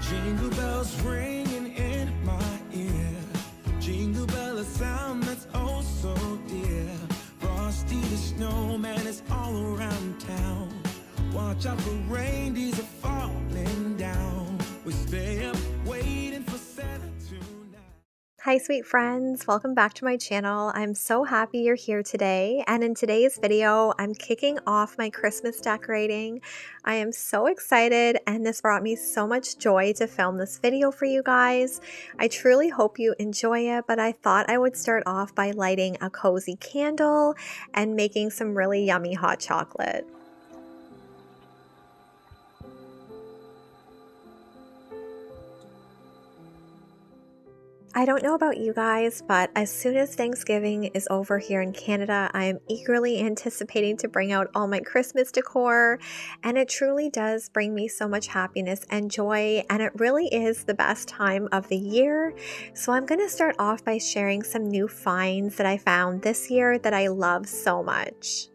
Jingle bells ringing in my ear. Jingle bell, a sound that's oh so dear. Frosty the snowman is all around town. Watch out for reindeers are falling down. We stay up waiting for Santa tonight. Hi sweet friends, welcome back to my channel. I'm so happy you're here today, and in today's video I'm kicking off my Christmas decorating. I am so excited, and this brought me so much joy to film this video for you guys. I truly hope you enjoy it, but I thought I would start off by lighting a cozy candle and making some really yummy hot chocolate. I don't know about you guys, but as soon as Thanksgiving is over here in Canada, I am eagerly anticipating to bring out all my Christmas decor, and it truly does bring me so much happiness and joy, and it really is the best time of the year. So I'm going to start off by sharing some new finds that I found this year that I love so much.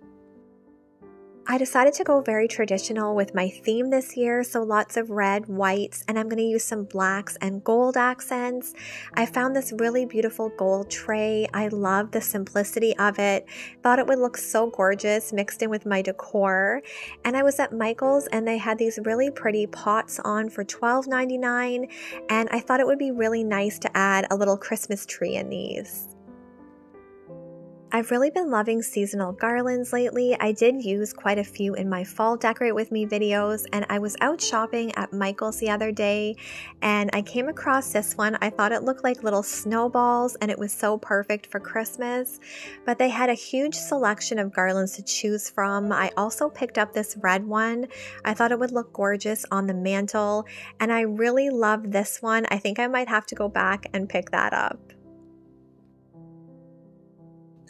I decided to go very traditional with my theme this year, so lots of red, whites, and I'm going to use some blacks and gold accents. I found this really beautiful gold tray. I love the simplicity of it. Thought it would look so gorgeous mixed in with my decor. And I was at Michael's and they had these really pretty pots on for $12.99, and I thought it would be really nice to add a little Christmas tree in these. I've really been loving seasonal garlands lately. I did use quite a few in my fall decorate with me videos, and I was out shopping at Michael's the other day and I came across this one. I thought it looked like little snowballs and it was so perfect for Christmas, but they had a huge selection of garlands to choose from. I also picked up this red one. I thought it would look gorgeous on the mantle, and I really love this one. I think I might have to go back and pick that up.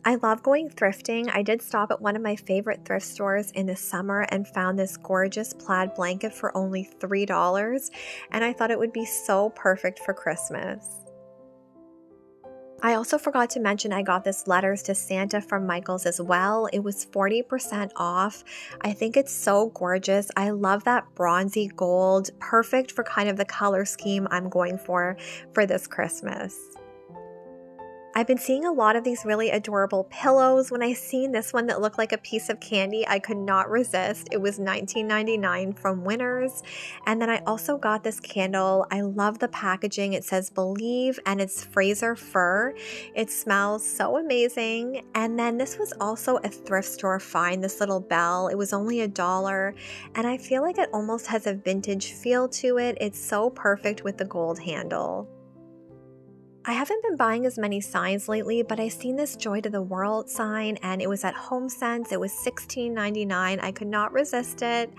I love going thrifting. I did stop at one of my favorite thrift stores in the summer and found this gorgeous plaid blanket for only $3, and I thought it would be so perfect for Christmas. I also forgot to mention I got this letters to Santa from Michael's as well. It was 40% off. I think it's so gorgeous. I love that bronzy gold, perfect for kind of the color scheme I'm going for this Christmas. I've been seeing a lot of these really adorable pillows. When I seen this one that looked like a piece of candy, I could not resist. It was $19.99 from Winners. And then I also got this candle. I love the packaging. It says Believe, and it's Fraser fir. It smells so amazing. And then this was also a thrift store find, this little bell. It was only $1, and I feel like it almost has a vintage feel to it. It's so perfect with the gold handle. I haven't been buying as many signs lately, but I seen this Joy to the World sign and it was at HomeSense. It was $16.99. I could not resist it.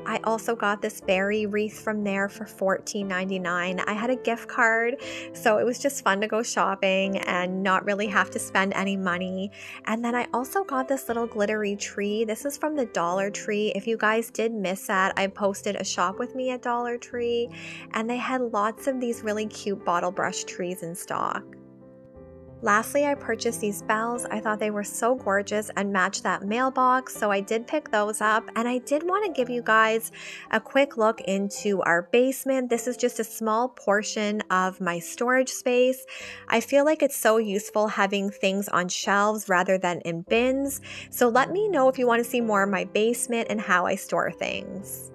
I also got this berry wreath from there for $14.99. I had a gift card, so it was just fun to go shopping and not really have to spend any money. And then I also got this little glittery tree. This is from the Dollar Tree. If you guys did miss that, I posted a shop with me at Dollar Tree, and they had lots of these really cute bottle brush trees in stock. Lastly, I purchased these bells. I thought they were so gorgeous and matched that mailbox, so I did pick those up. And I did want to give you guys a quick look into our basement. This is just a small portion of my storage space. I feel like it's so useful having things on shelves rather than in bins. So let me know if you want to see more of my basement and how I store things.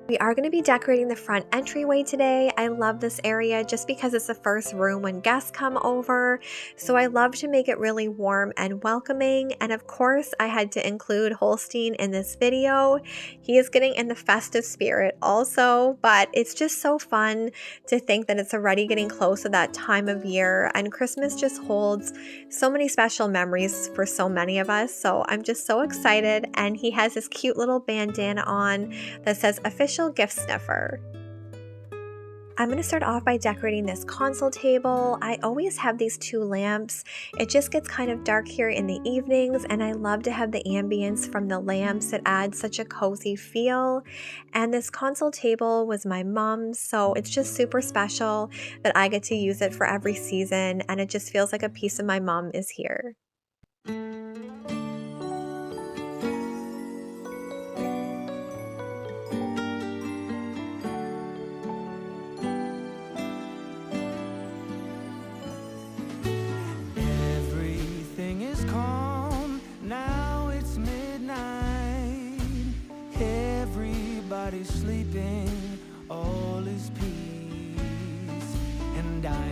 We are going to be decorating the front entryway today. I love this area just because it's the first room when guests come over. So I love to make it really warm and welcoming. And of course, I had to include Holstein in this video. He is getting in the festive spirit also, but it's just so fun to think that it's already getting close to that time of year, and Christmas just holds so many special memories for so many of us. So I'm just so excited, and he has this cute little bandana on that says Official Gift Sniffer. I'm going to start off by decorating this console table. I always have these two lamps. It just gets kind of dark here in the evenings, and I love to have the ambience from the lamps. It adds such a cozy feel. And this console table was my mom's, so it's just super special that I get to use it for every season, and it just feels like a piece of my mom is here.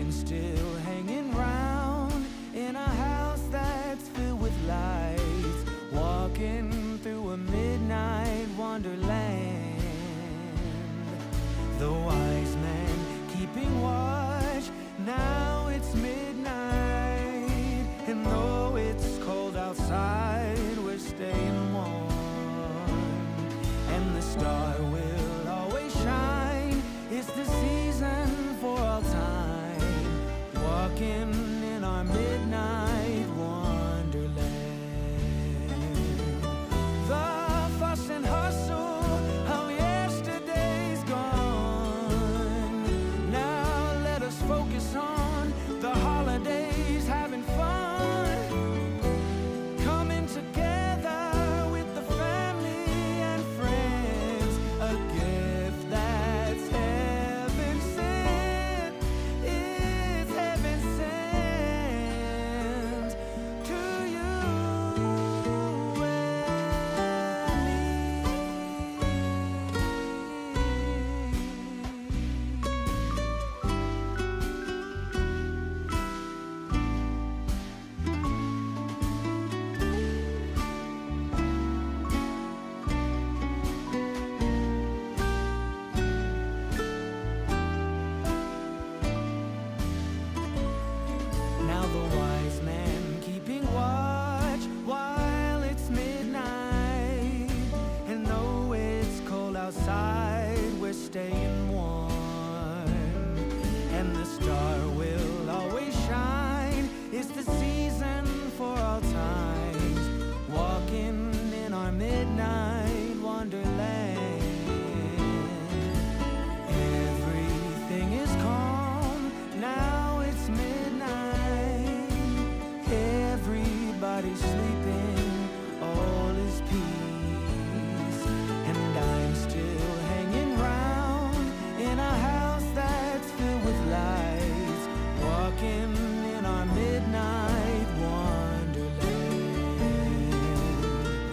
I'm still hanging round in a house that's filled with lights, walking through a midnight wonderland. The wise man keeping watch, now it's midnight, and though it's cold outside, we're staying warm, and the star will always shine. It's the season for all time, walking in our midnight wonderland. The fuss and hustle of yesterday's gone. Now let us focus on the holidays, having fun, coming together with the family and friends. A gift that's heaven sent, it's heaven sent to you and me. Now the wise man keeping watch while it's midnight, and though it's cold outside, we're staying warm, and the star will always shine. It's the season for all times, walking in our midnight wonderland. Everything is calm, now it's midnight, everybody's sleeping, all is peace, and I'm still hanging round in a house that's filled with lights, walking in our midnight wonderland,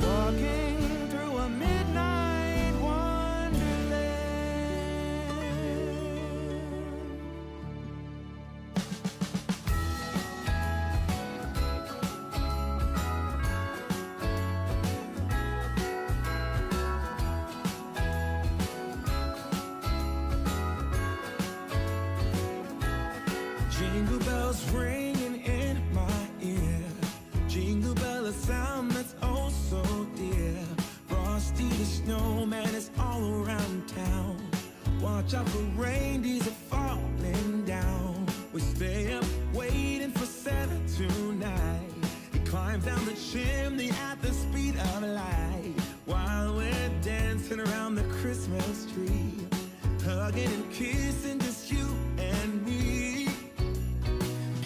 walking through a midnight wonderland. Jingle bells ringing in my ear. Jingle bell, a sound that's oh so dear. Frosty the snowman is all around town. Watch out for reindeers are falling down. We stay up waiting for Santa tonight. He climbs down the chimney at the speed of light, while we're dancing around the Christmas tree, hugging and kissing just you and me.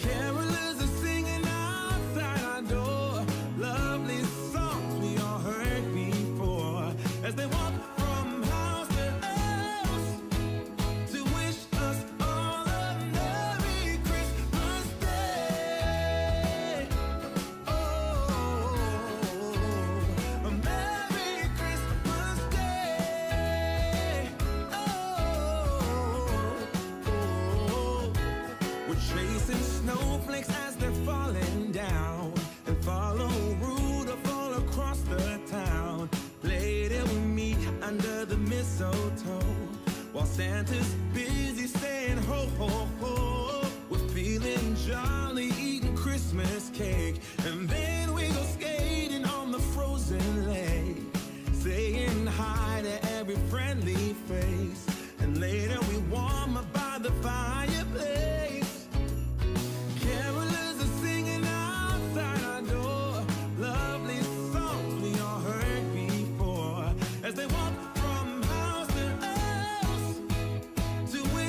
Carolers are singing outside our door, lovely songs we all heard before, as they walk from house to house to wish us all a Merry Christmas Day. Oh, a Merry Christmas Day. Oh, we're chasing snowflakes as they're falling down, and follow Rudolph all across the town. Later we meet under the mistletoe, while Santa's busy saying ho, ho, ho. We're feeling jolly, eating Christmas cake, and then we go skating on the frozen lake, saying hi to every friendly face, and later we warm up by the fireplace. Carolers are singing outside our door, lovely songs we all heard before, as they walk from house to house to wish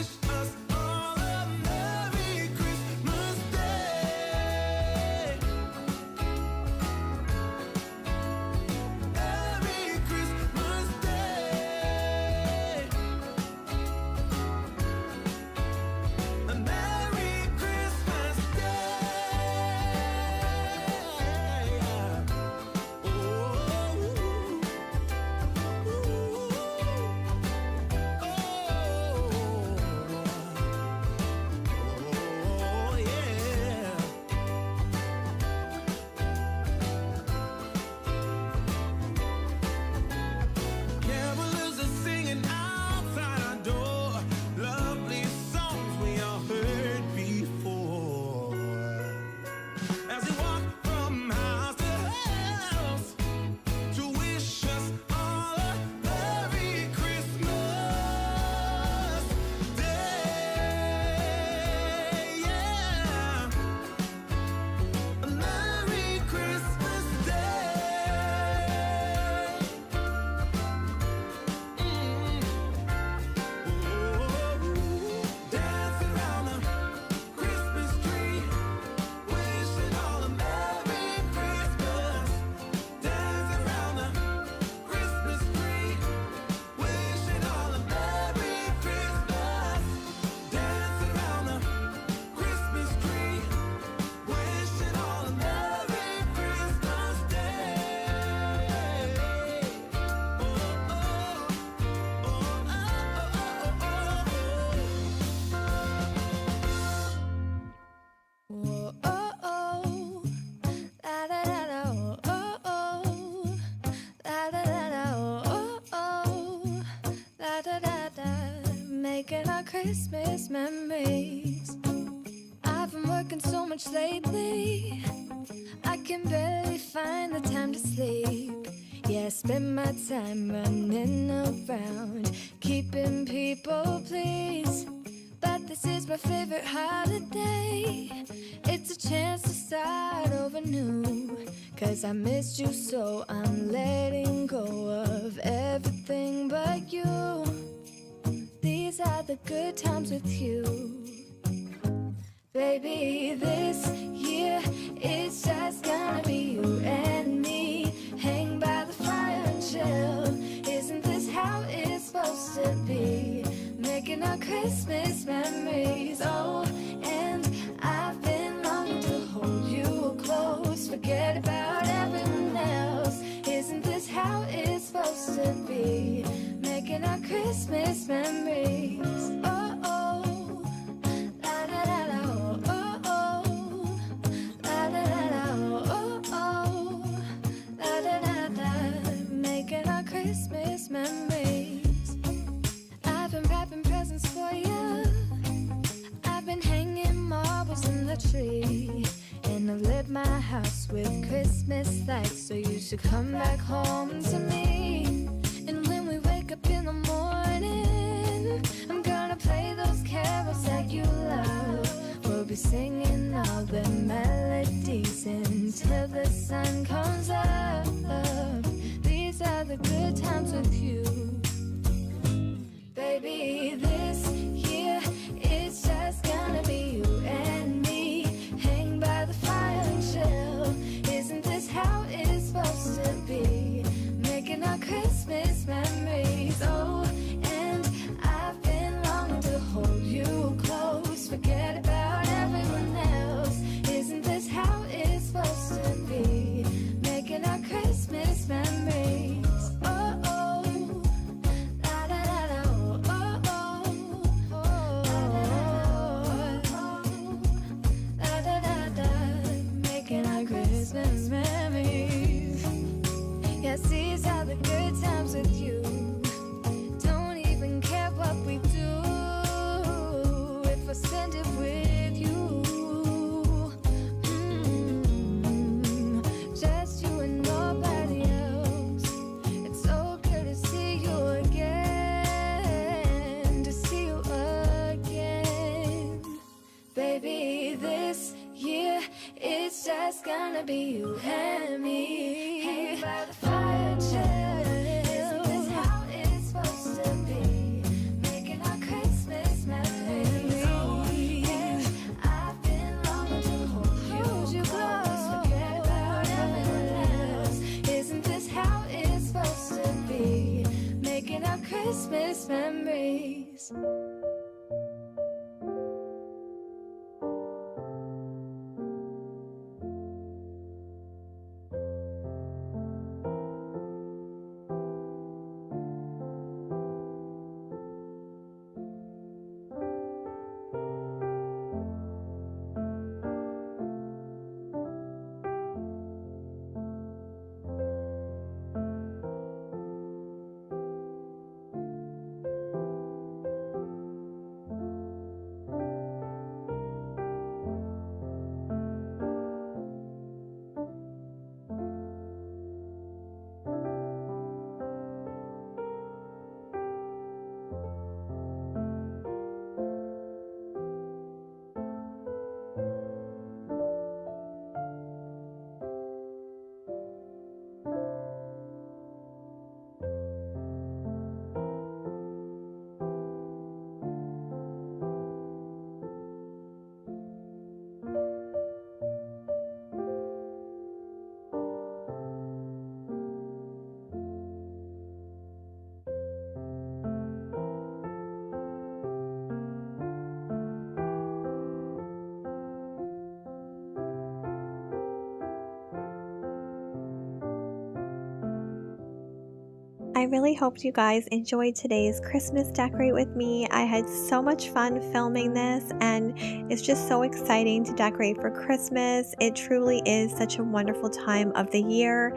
Christmas memories. I've been working so much lately, I can barely find the time to sleep. Yeah, I spend my time running around, keeping people pleased. But this is my favorite holiday. It's a chance to start over new. 'Cause I missed you, so I'm letting go of everything but you. These are the good times with you. Baby, this year it's just gonna be you and me. Hang by the fire and chill. Isn't this how it's supposed to be? Making our Christmas memories. Oh, and I've been longing to hold you close. Forget about everyone else. Isn't this how it's supposed to be? Making our Christmas memories. Oh, oh, la da da da, oh, oh, la da da da, oh, oh, la da da da. Making our Christmas memories. I've been wrapping presents for you. I've been hanging marbles in the tree. And I've lit my house with Christmas lights. So you should come back home to me. And when we wake up in the morning, I'm gonna play those carols that you love. We'll be singing all the melodies until the sun comes up. These are the good times with you. Baby, this year it's just gonna be you and me. Hang by the fire and chill. Isn't this how it's supposed to be? Making our Christmas memories. Oh, and I've been longing to hold you close. Forget about everyone else. Isn't this how it's supposed to be? Making our Christmas memories. Oh, oh, la da da da, oh, oh, oh, la da da da. Making our Christmas memories. Yes, these are the good times with you. Don't even care what we do if I spend it with you. Just you and nobody else. It's so good to see you again, to see you again. Baby, this year it's just gonna be you and me. Hang by the fire and chill. Isn't this how it's supposed to be? Making our Christmas memories. Oh, yeah. I've been longing to hold you close. Forget about everyone else. Isn't this how it's supposed to be? Making our Christmas memories. I really hoped you guys enjoyed today's Christmas decorate with me. I had so much fun filming this, and it's just so exciting to decorate for Christmas. It truly is such a wonderful time of the year,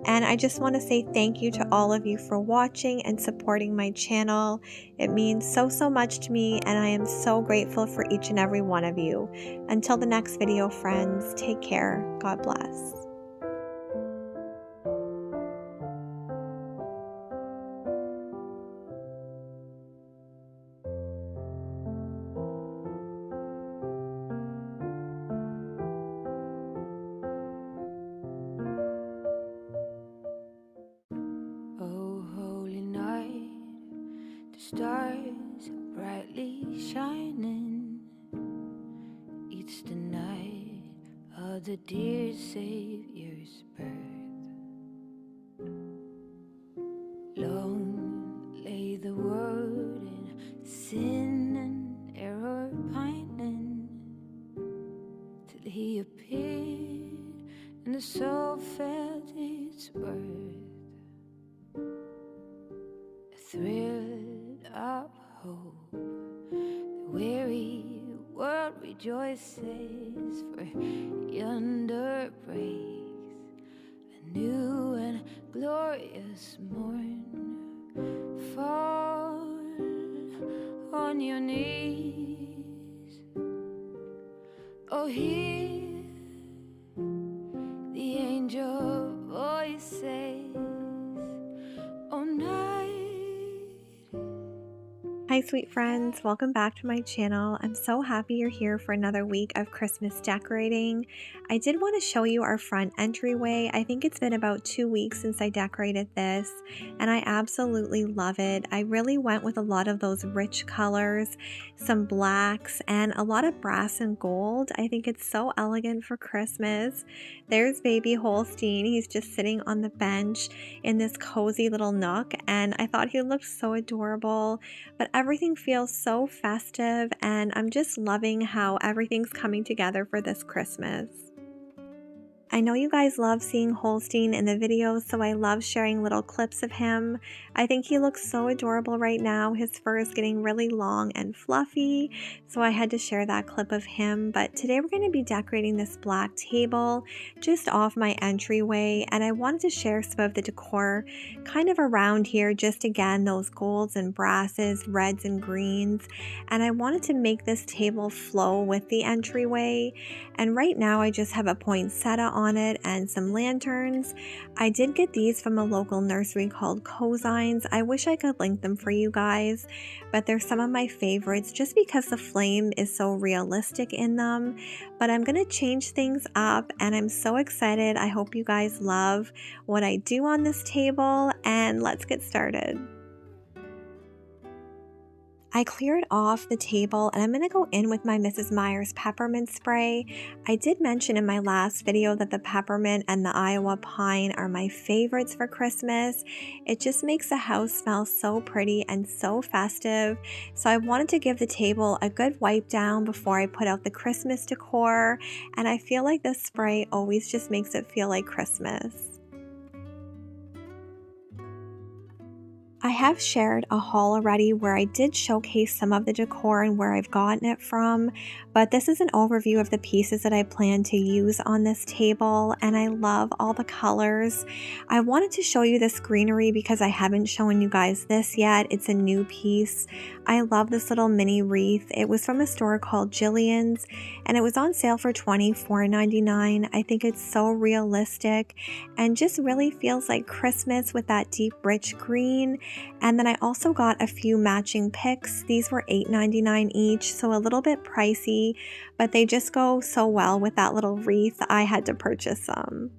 and I just want to say thank you to all of you for watching and supporting my channel. It means so much to me, and I am so grateful for each and every one of you. Until the next video, friends, take care. God bless. Oh, holy night, the stars are brightly shining. It's the night of the dear Savior's birth. Long lay the world in sin and error pining, till he appeared and the soul felt its worth. A thrill of hope, the weary world rejoices, for yonder breaks a new and glorious morn. Fall on your knees, oh, hear the angel voices, oh, night. Hi sweet friends, welcome back to my channel. I'm so happy you're here for another week of Christmas decorating. I did want to show you our front entryway. I think it's been about 2 weeks since I decorated this, and I absolutely love it. I really went with a lot of those rich colors, some blacks, and a lot of brass and gold. I think it's so elegant for Christmas. There's baby Holstein. He's just sitting on the bench in this cozy little nook, and I thought he looked so adorable. But everything feels so festive, and I'm just loving how everything's coming together for this Christmas. I know you guys love seeing Holstein in the videos, so I love sharing little clips of him. I think he looks so adorable right now. His fur is getting really long and fluffy, so I had to share that clip of him. But today we're going to be decorating this black table just off my entryway, and I wanted to share some of the decor kind of around here, just again those golds and brasses, reds and greens, and I wanted to make this table flow with the entryway. And right now I just have a poinsettia on it and some lanterns. I did get these from a local nursery called Cosines. I wish I could link them for you guys, but they're some of my favorites just because the flame is so realistic in them. But I'm going to change things up, and I'm so excited. I hope you guys love what I do on this table, and let's get started. I cleared off the table, and I'm going to go in with my Mrs. Meyer's peppermint spray. I did mention in my last video that the peppermint and the Iowa pine are my favorites for Christmas. It just makes the house smell so pretty and so festive. So I wanted to give the table a good wipe down before I put out the Christmas decor, and I feel like this spray always just makes it feel like Christmas. I have shared a haul already where I did showcase some of the decor and where I've gotten it from, but this is an overview of the pieces that I plan to use on this table, and I love all the colors. I wanted to show you this greenery because I haven't shown you guys this yet. It's a new piece. I love this little mini wreath. It was from a store called Jillian's, and it was on sale for $24.99. I think it's so realistic and just really feels like Christmas with that deep rich green. And then I also got a few matching picks. These were $8.99 each, so a little bit pricey, but they just go so well with that little wreath. I had to purchase some.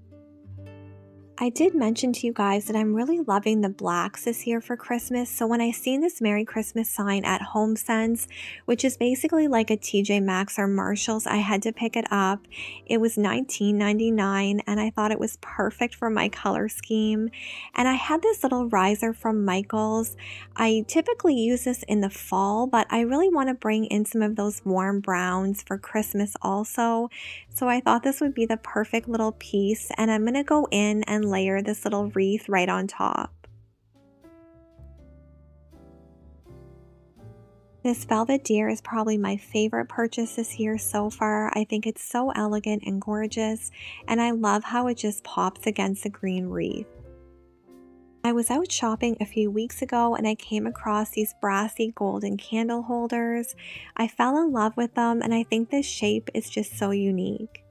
I did mention to you guys that I'm really loving the blacks this year for Christmas. So when I seen this Merry Christmas sign at HomeSense, which is basically like a TJ Maxx or Marshalls, I had to pick it up. It was $19.99, and I thought it was perfect for my color scheme. And I had this little riser from Michaels. I typically use this in the fall, but I really want to bring in some of those warm browns for Christmas also. So I thought this would be the perfect little piece, and I'm going to go in and layer this little wreath right on top. This velvet deer is probably my favorite purchase this year so far. I think it's so elegant and gorgeous, and I love how it just pops against the green wreath. I was out shopping a few weeks ago and I came across these brassy golden candle holders. I fell in love with them and I think this shape is just so unique.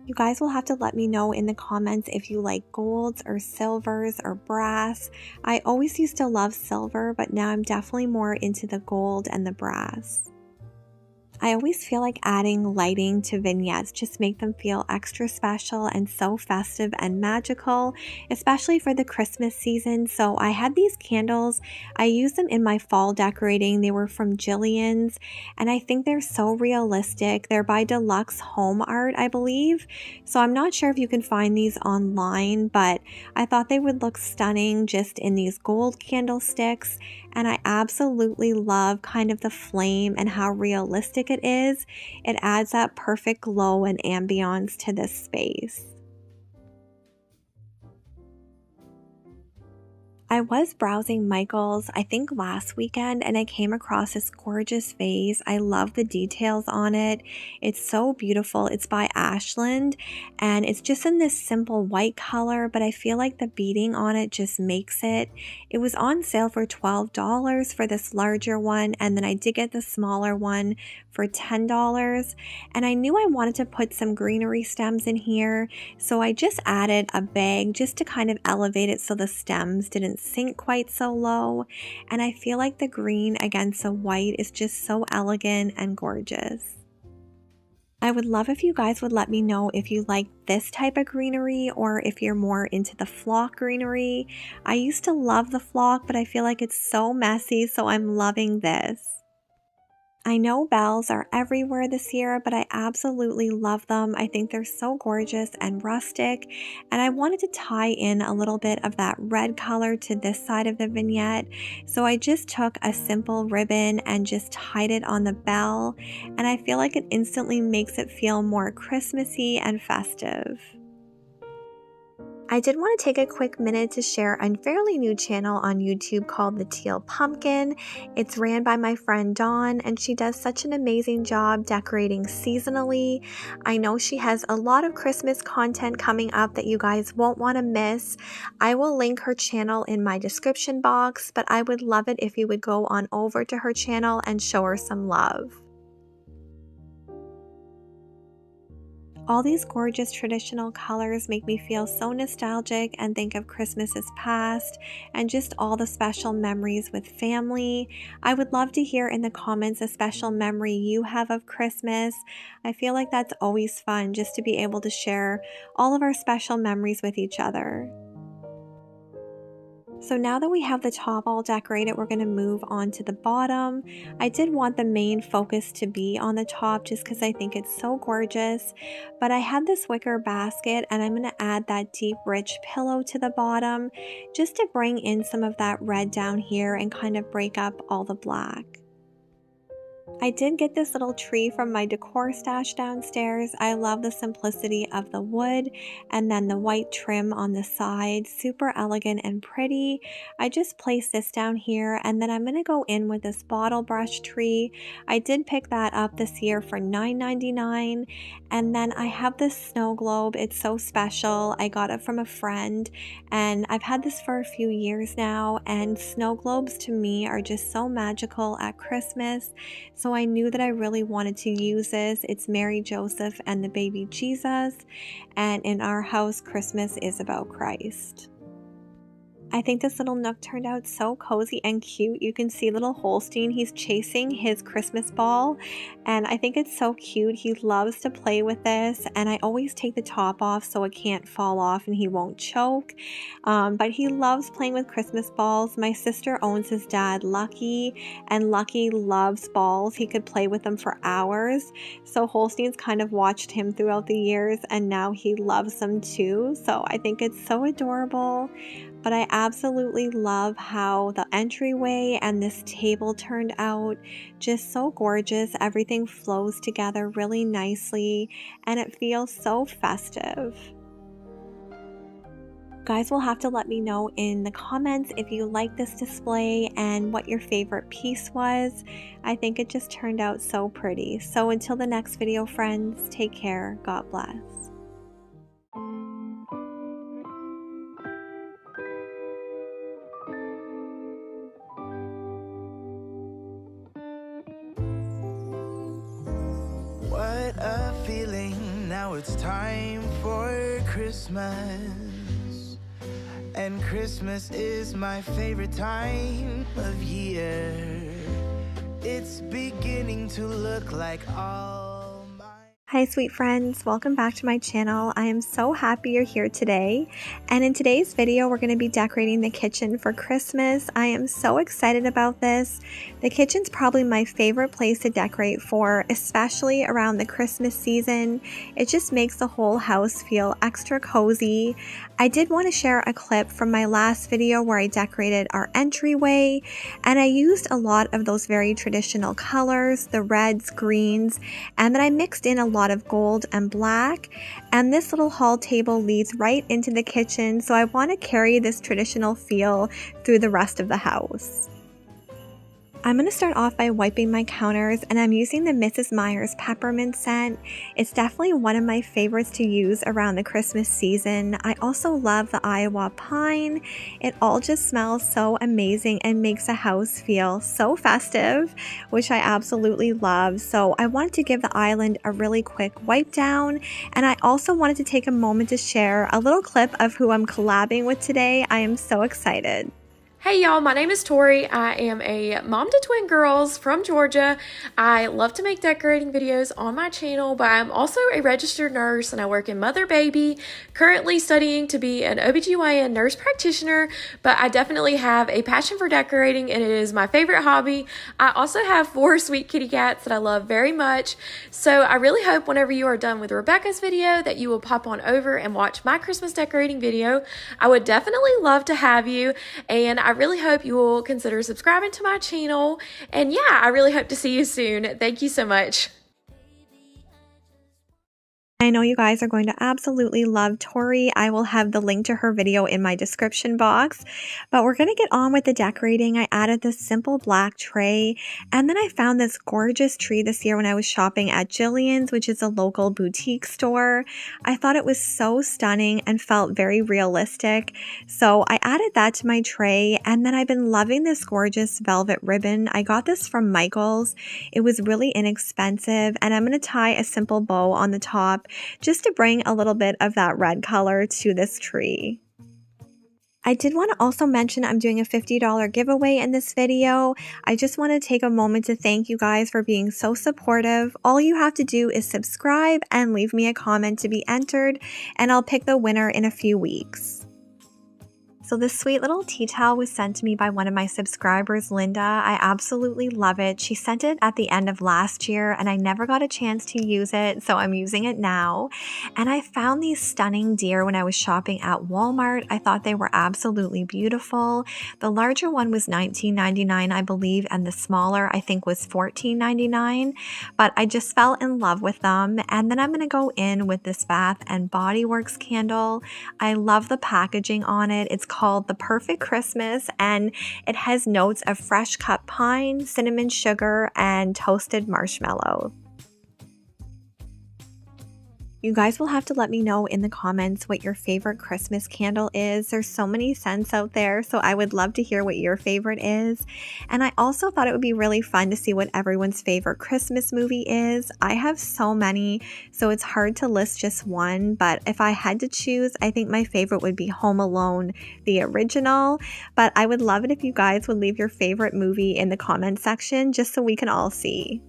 You guys will have to let me know in the comments if you like golds or silvers or brass. I always used to love silver, but now I'm definitely more into the gold and the brass. I always feel like adding lighting to vignettes just make them feel extra special and so festive and magical, especially for the Christmas season. So I had these candles. I used them in my fall decorating. They were from Jillian's, and I think they're so realistic. They're by Deluxe Home Art, I believe. So I'm not sure if you can find these online, but I thought they would look stunning just in these gold candlesticks. And I absolutely love kind of the flame and how realistic it is. It adds that perfect glow and ambiance to this space. I was browsing Michael's, I think last weekend, and I came across this gorgeous vase. I love the details on it. It's so beautiful. It's by Ashland, and it's just in this simple white color, but I feel like the beading on it just makes it. It was on sale for $12 for this larger one, and then I did get the smaller one for $10, and I knew I wanted to put some greenery stems in here, so I just added a bag just to kind of elevate it so the stems didn't sink quite so low, and I feel like the green against the white is just so elegant and gorgeous. I would love if you guys would let me know if you like this type of greenery or if you're more into the flock greenery. I used to love the flock, but I feel like it's so messy, so I'm loving this. I know bells are everywhere this year, but I absolutely love them. I think they're so gorgeous and rustic, and I wanted to tie in a little bit of that red color to this side of the vignette. So I just took a simple ribbon and just tied it on the bell, and I feel like it instantly makes it feel more Christmassy and festive. I did want to take a quick minute to share a fairly new channel on YouTube called The Teal Pumpkin. It's ran by my friend Dawn, and she does such an amazing job decorating seasonally. I know she has a lot of Christmas content coming up that you guys won't want to miss. I will link her channel in my description box, but I would love it if you would go on over to her channel and show her some love. All these gorgeous traditional colors make me feel so nostalgic and think of Christmases past and just all the special memories with family. I would love to hear in the comments a special memory you have of Christmas. I feel like that's always fun just to be able to share all of our special memories with each other. So now that we have the top all decorated, we're going to move on to the bottom. I did want the main focus to be on the top just because I think it's so gorgeous. But I have this wicker basket and I'm going to add that deep rich pillow to the bottom just to bring in some of that red down here and kind of break up all the black. I did get this little tree from my decor stash downstairs. I love the simplicity of the wood and then the white trim on the side. Super elegant and pretty. I just placed this down here and then I'm going to go in with this bottle brush tree. I did pick that up this year for $9.99. And then I have this snow globe. It's so special. I got it from a friend and I've had this for a few years now, and snow globes to me are just so magical at Christmas. So I knew that I really wanted to use this. It's Mary, Joseph, and the baby Jesus. And in our house, Christmas is about Christ. I think this little nook turned out so cozy and cute. You can see little Holstein, he's chasing his Christmas ball, and I think it's so cute. He loves to play with this, and I always take the top off so it can't fall off and he won't choke. But he loves playing with Christmas balls. My sister owns his dad, Lucky, and Lucky loves balls. He could play with them for hours. So Holstein's kind of watched him throughout the years, and now he loves them too. So I think it's so adorable. But I absolutely love how the entryway and this table turned out. Just so gorgeous. Everything flows together really nicely and it feels so festive. guys will have to let me know in the comments if you like this display and what your favorite piece was. I think it just turned out so pretty. So until the next video, friends, take care. God bless. What a feeling, now it's time for Christmas. And Christmas is my favorite time of year. It's beginning to look like all my... Hi sweet friends, welcome back to my channel. I am so happy you're here today, and in today's video we're going to be decorating the kitchen for Christmas. I am so excited about this. The kitchen's probably my favorite place to decorate for, especially around the Christmas season. It just makes the whole house feel extra cozy. I did want to share a clip from my last video where I decorated our entryway, and I used a lot of those very traditional colors, the reds, greens, and then I mixed in a lot of gold and black, and this little hall table leads right into the kitchen, so I want to carry this traditional feel through the rest of the house. I'm going to start off by wiping my counters, and I'm using the Mrs. Meyer's peppermint scent. It's definitely one of my favorites to use around the Christmas season. I also love the Iowa pine. It all just smells so amazing and makes the house feel so festive, which I absolutely love. So I wanted to give the island a really quick wipe down, and I also wanted to take a moment to share a little clip of who I'm collabing with today. I am so excited. Hey y'all, my name is Tori. I am a mom to twin girls from Georgia. I love to make decorating videos on my channel, but I'm also a registered nurse and I work in mother baby, currently studying to be an OBGYN nurse practitioner, but I definitely have a passion for decorating and it is my favorite hobby. I also have 4 sweet kitty cats that I love very much, so I really hope whenever you are done with Rebecca's video that you will pop on over and watch my Christmas decorating video. I would definitely love to have you, and I really hope you will consider subscribing to my channel. And yeah, I really hope to see you soon. Thank you so much. I know you guys are going to absolutely love Tori. I will have the link to her video in my description box. But we're going to get on with the decorating. I added this simple black tray, and then I found this gorgeous tree this year when I was shopping at Jillian's, which is a local boutique store. I thought it was so stunning and felt very realistic. So I added that to my tray, and then I've been loving this gorgeous velvet ribbon. I got this from Michael's. It was really inexpensive, and I'm going to tie a simple bow on the top just to bring a little bit of that red color to this tree. I did want to also mention I'm doing a $50 giveaway in this video. I just want to take a moment to thank you guys for being so supportive. All you have to do is subscribe and leave me a comment to be entered, and I'll pick the winner in a few weeks. So this sweet little tea towel was sent to me by one of my subscribers, Linda. I absolutely love it. She sent it at the end of last year and I never got a chance to use it, so I'm using it now. And I found these stunning deer when I was shopping at Walmart. I thought they were absolutely beautiful. The larger one was $19.99, I believe, and the smaller I think was $14.99. But I just fell in love with them. And then I'm going to go in with this Bath and Body Works candle. I love the packaging on it. It's called The Perfect Christmas, and it has notes of fresh cut pine, cinnamon sugar, and toasted marshmallow. You guys will have to let me know in the comments what your favorite Christmas candle is. There's so many scents out there, so I would love to hear what your favorite is. And I also thought it would be really fun to see what everyone's favorite Christmas movie is. I have so many, so it's hard to list just one, but if I had to choose, I think my favorite would be Home Alone, the original. But I would love it if you guys would leave your favorite movie in the comment section just so we can all see.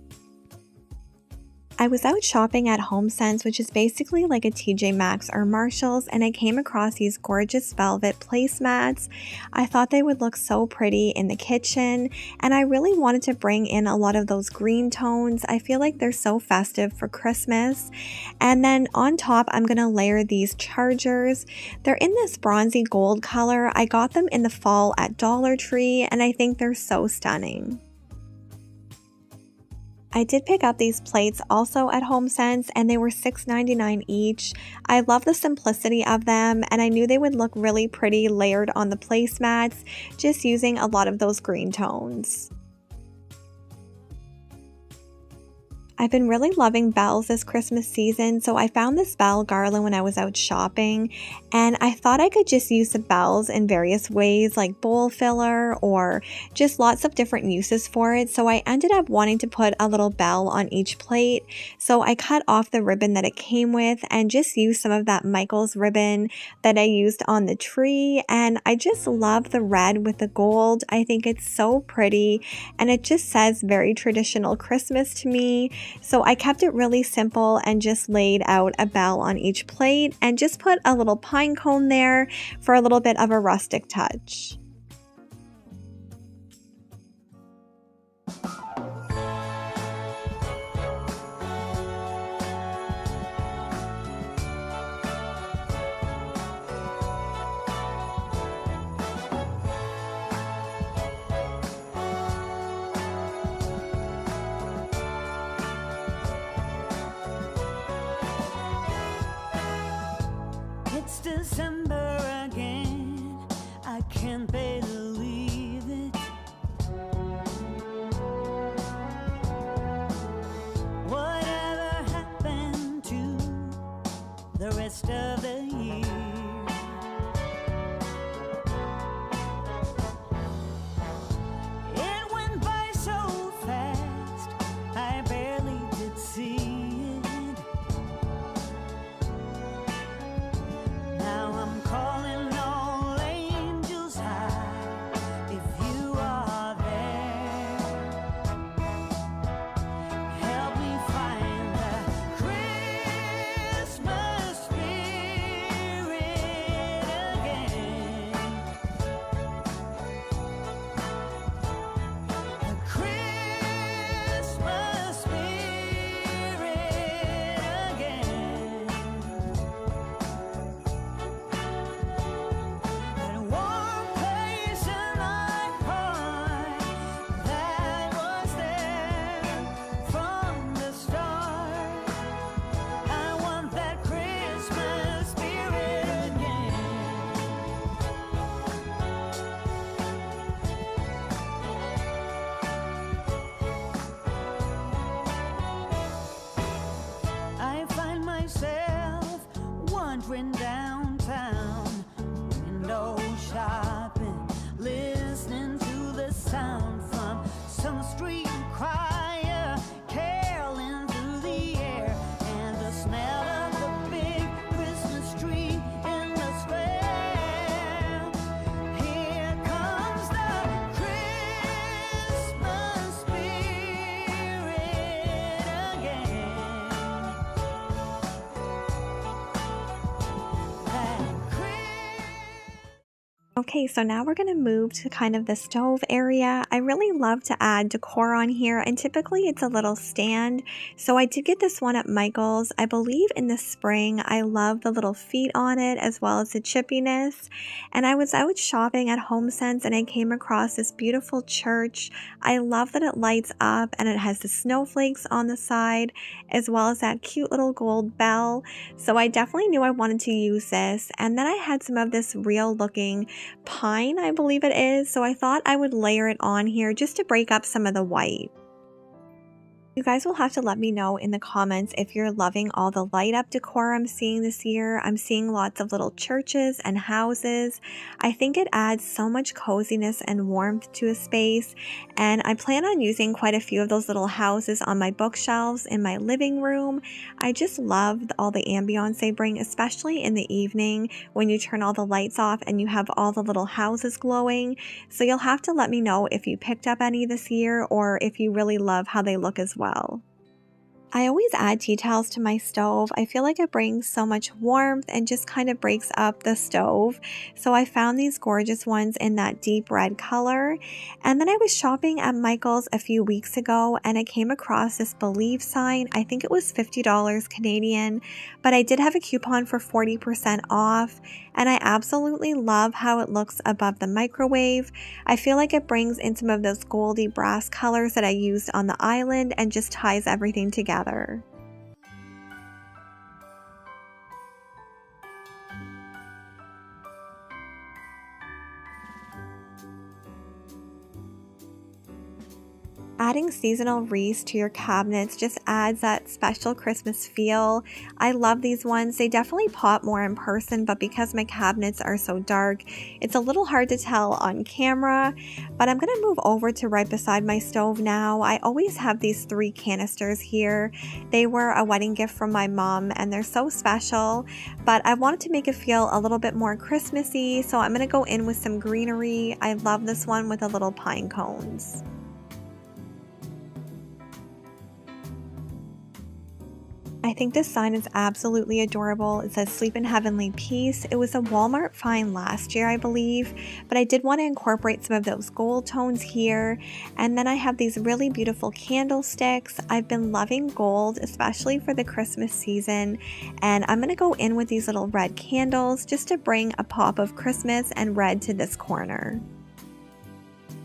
I was out shopping at HomeSense, which is basically like a TJ Maxx or Marshalls, and I came across these gorgeous velvet placemats. I thought they would look so pretty in the kitchen, and I really wanted to bring in a lot of those green tones. I feel like they're so festive for Christmas. And then on top, I'm going to layer these chargers. They're in this bronzy gold color. I got them in the fall at Dollar Tree, and I think they're so stunning. I did pick up these plates also at HomeSense, and they were $6.99 each. I love the simplicity of them, and I knew they would look really pretty layered on the placemats, just using a lot of those green tones. I've been really loving bells this Christmas season, so I found this bell garland when I was out shopping, and I thought I could just use the bells in various ways, like bowl filler or just lots of different uses for it. So I ended up wanting to put a little bell on each plate. So I cut off the ribbon that it came with and just used some of that Michaels ribbon that I used on the tree, and I just love the red with the gold. I think it's so pretty, and it just says very traditional Christmas to me. So I kept it really simple and just laid out a bell on each plate and just put a little pine cone there for a little bit of a rustic touch. It's December again, I can't believe it. Whatever happened to the rest of the year? It went by so fast, I barely did see it. Now I'm calling all angels high, if you are there. Help me find the Christmas spirit again. The Christmas spirit again. That warm place in my heart that was there from the start. I want that Christmas spirit again. I find myself wandering downtown, window shopping, listening to the sound from some street choir caroling through the air, and the smell of the big Christmas tree in the square. Here comes the Christmas spirit again. That Okay, so now we're going to move to kind of the stove area. I really love to add decor on here, and typically it's a little stand. So I did get this one at Michael's, I believe in the spring. I love the little feet on it as well as the chippiness. And I was out shopping at HomeSense and I came across this beautiful church. I love that it lights up and it has the snowflakes on the side as well as that cute little gold bell. So I definitely knew I wanted to use this. And then I had some of this real looking pine, I believe it is, so I thought I would layer it on here just to break up some of the white. You guys will have to let me know in the comments if you're loving all the light up decor I'm seeing this year. I'm seeing lots of little churches and houses. I think it adds so much coziness and warmth to a space, and I plan on using quite a few of those little houses on my bookshelves in my living room. I just love all the ambiance they bring, especially in the evening when you turn all the lights off and you have all the little houses glowing. So you'll have to let me know if you picked up any this year or if you really love how they look as well. I always add tea towels to my stove. I feel like it brings so much warmth and just kind of breaks up the stove. So I found these gorgeous ones in that deep red color. And then I was shopping at Michael's a few weeks ago and I came across this Believe sign. I think it was $50 Canadian, but I did have a coupon for 40% off. And I absolutely love how it looks above the microwave. I feel like it brings in some of those goldy brass colors that I used on the island and just ties everything together. Adding seasonal wreaths to your cabinets just adds that special Christmas feel. I love these ones. They definitely pop more in person, but because my cabinets are so dark, it's a little hard to tell on camera. But I'm going to move over to right beside my stove now. I always have these 3 canisters here. They were a wedding gift from my mom and they're so special, but I wanted to make it feel a little bit more Christmassy, so I'm going to go in with some greenery. I love this one with the little pine cones. I think this sign is absolutely adorable. It says "Sleep in Heavenly Peace." It was a Walmart find last year, I believe, but I did want to incorporate some of those gold tones here. And then I have these really beautiful candlesticks. I've been loving gold, especially for the Christmas season. And I'm going to go in with these little red candles just to bring a pop of Christmas and red to this corner.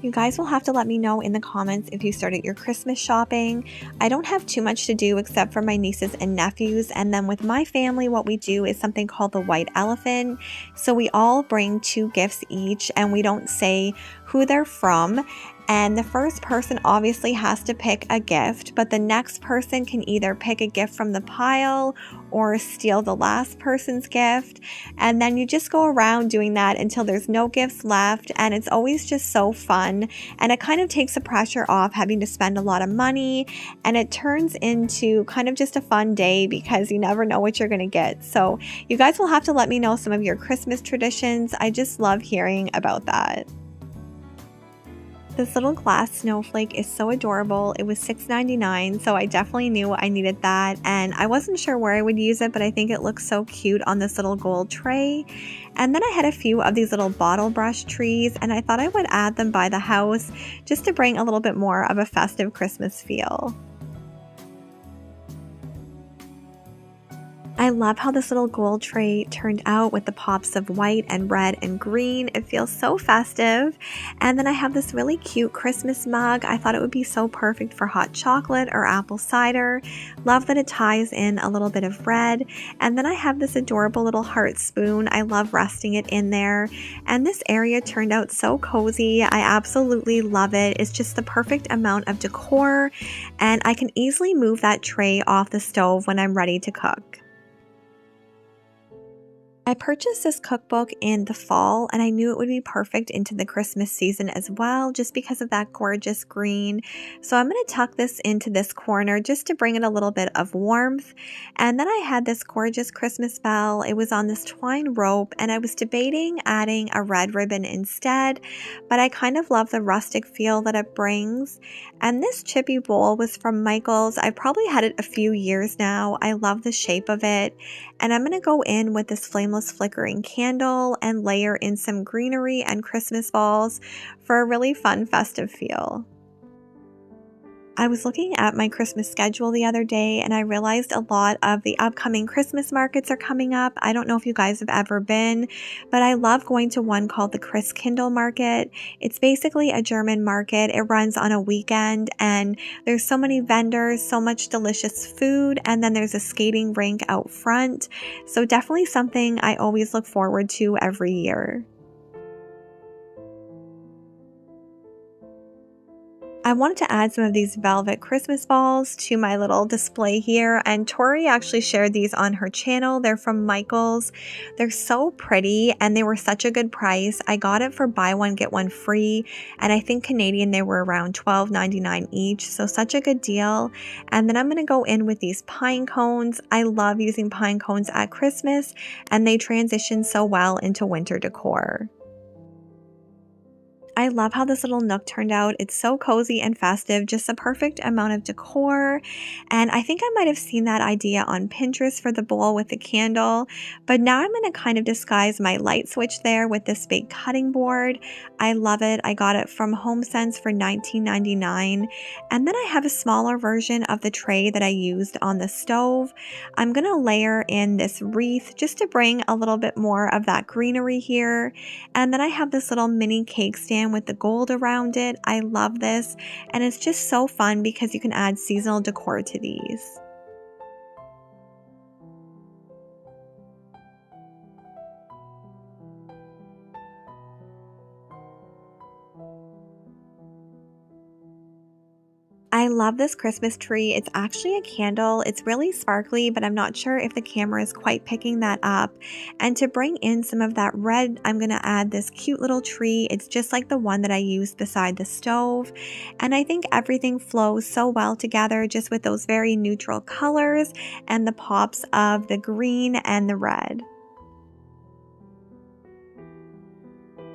You guys will have to let me know in the comments if you started your Christmas shopping. I don't have too much to do except for my nieces and nephews, and then with my family what we do is something called the white elephant. So we all bring 2 gifts each and we don't say who they're from. And the first person obviously has to pick a gift, but the next person can either pick a gift from the pile or steal the last person's gift. And then you just go around doing that until there's no gifts left. And it's always just so fun. And it kind of takes the pressure off having to spend a lot of money. And it turns into kind of just a fun day because you never know what you're going to get. So you guys will have to let me know some of your Christmas traditions. I just love hearing about that. This little glass snowflake is so adorable. It was $6.99, so I definitely knew I needed that, and I wasn't sure where I would use it, but I think it looks so cute on this little gold tray. And then I had a few of these little bottle brush trees, and I thought I would add them by the house just to bring a little bit more of a festive Christmas feel. I love how this little gold tray turned out with the pops of white and red and green. It feels so festive. And then I have this really cute Christmas mug. I thought it would be so perfect for hot chocolate or apple cider. Love that it ties in a little bit of red. And then I have this adorable little heart spoon. I love resting it in there. And this area turned out so cozy. I absolutely love it. It's just the perfect amount of decor. And I can easily move that tray off the stove when I'm ready to cook. I purchased this cookbook in the fall and I knew it would be perfect into the Christmas season as well just because of that gorgeous green. So I'm going to tuck this into this corner just to bring it a little bit of warmth. And then I had this gorgeous Christmas bell. It was on this twine rope and I was debating adding a red ribbon instead, but I kind of love the rustic feel that it brings. And this chippy bowl was from Michael's. I've probably had it a few years now. I love the shape of it. And I'm going to go in with this flameless flickering candle and layer in some greenery and Christmas balls for a really fun festive feel. I was looking at my Christmas schedule the other day and I realized a lot of the upcoming Christmas markets are coming up. I don't know if you guys have ever been, but I love going to one called the Christkindl Market. It's basically a German market. It runs on a weekend and there's so many vendors, so much delicious food, and then there's a skating rink out front. So definitely something I always look forward to every year. I wanted to add some of these velvet Christmas balls to my little display here, and Tori actually shared these on her channel. They're from Michael's. They're so pretty and they were such a good price. I got it for buy one get one free, and I think Canadian they were around $12.99 each, so such a good deal. And then I'm going to go in with these pine cones. I love using pine cones at Christmas and they transition so well into winter decor. I love how this little nook turned out. It's so cozy and festive, just a perfect amount of decor. And I think I might have seen that idea on Pinterest for the bowl with the candle, but now I'm going to kind of disguise my light switch there with this big cutting board. I love it. I got it from HomeSense for $19.99. And then I have a smaller version of the tray that I used on the stove. I'm going to layer in this wreath just to bring a little bit more of that greenery here. And then I have this little mini cake stand with the gold around it. I love this, and it's just so fun because you can add seasonal decor to these. I love this Christmas tree. It's actually a candle. It's really sparkly, but I'm not sure if the camera is quite picking that up. And to bring in some of that red, I'm going to add this cute little tree. It's just like the one that I used beside the stove. And I think everything flows so well together just with those very neutral colors and the pops of the green and the red.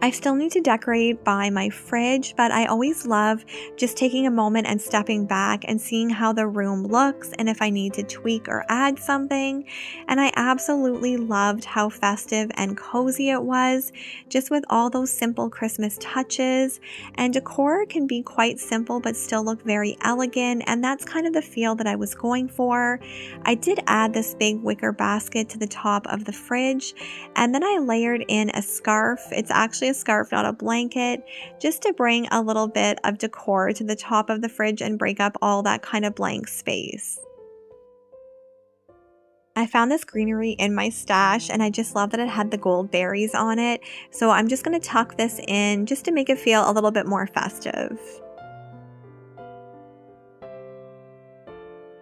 I still need to decorate by my fridge, but I always love just taking a moment and stepping back and seeing how the room looks and if I need to tweak or add something. And I absolutely loved how festive and cozy it was, just with all those simple Christmas touches. And decor can be quite simple but still look very elegant, and that's kind of the feel that I was going for. I did add this big wicker basket to the top of the fridge, and then I layered in a scarf. It's actually a scarf, not a blanket, just to bring a little bit of decor to the top of the fridge and break up all that kind of blank space. I found this greenery in my stash, and I just love that it had the gold berries on it, so I'm just going to tuck this in just to make it feel a little bit more festive.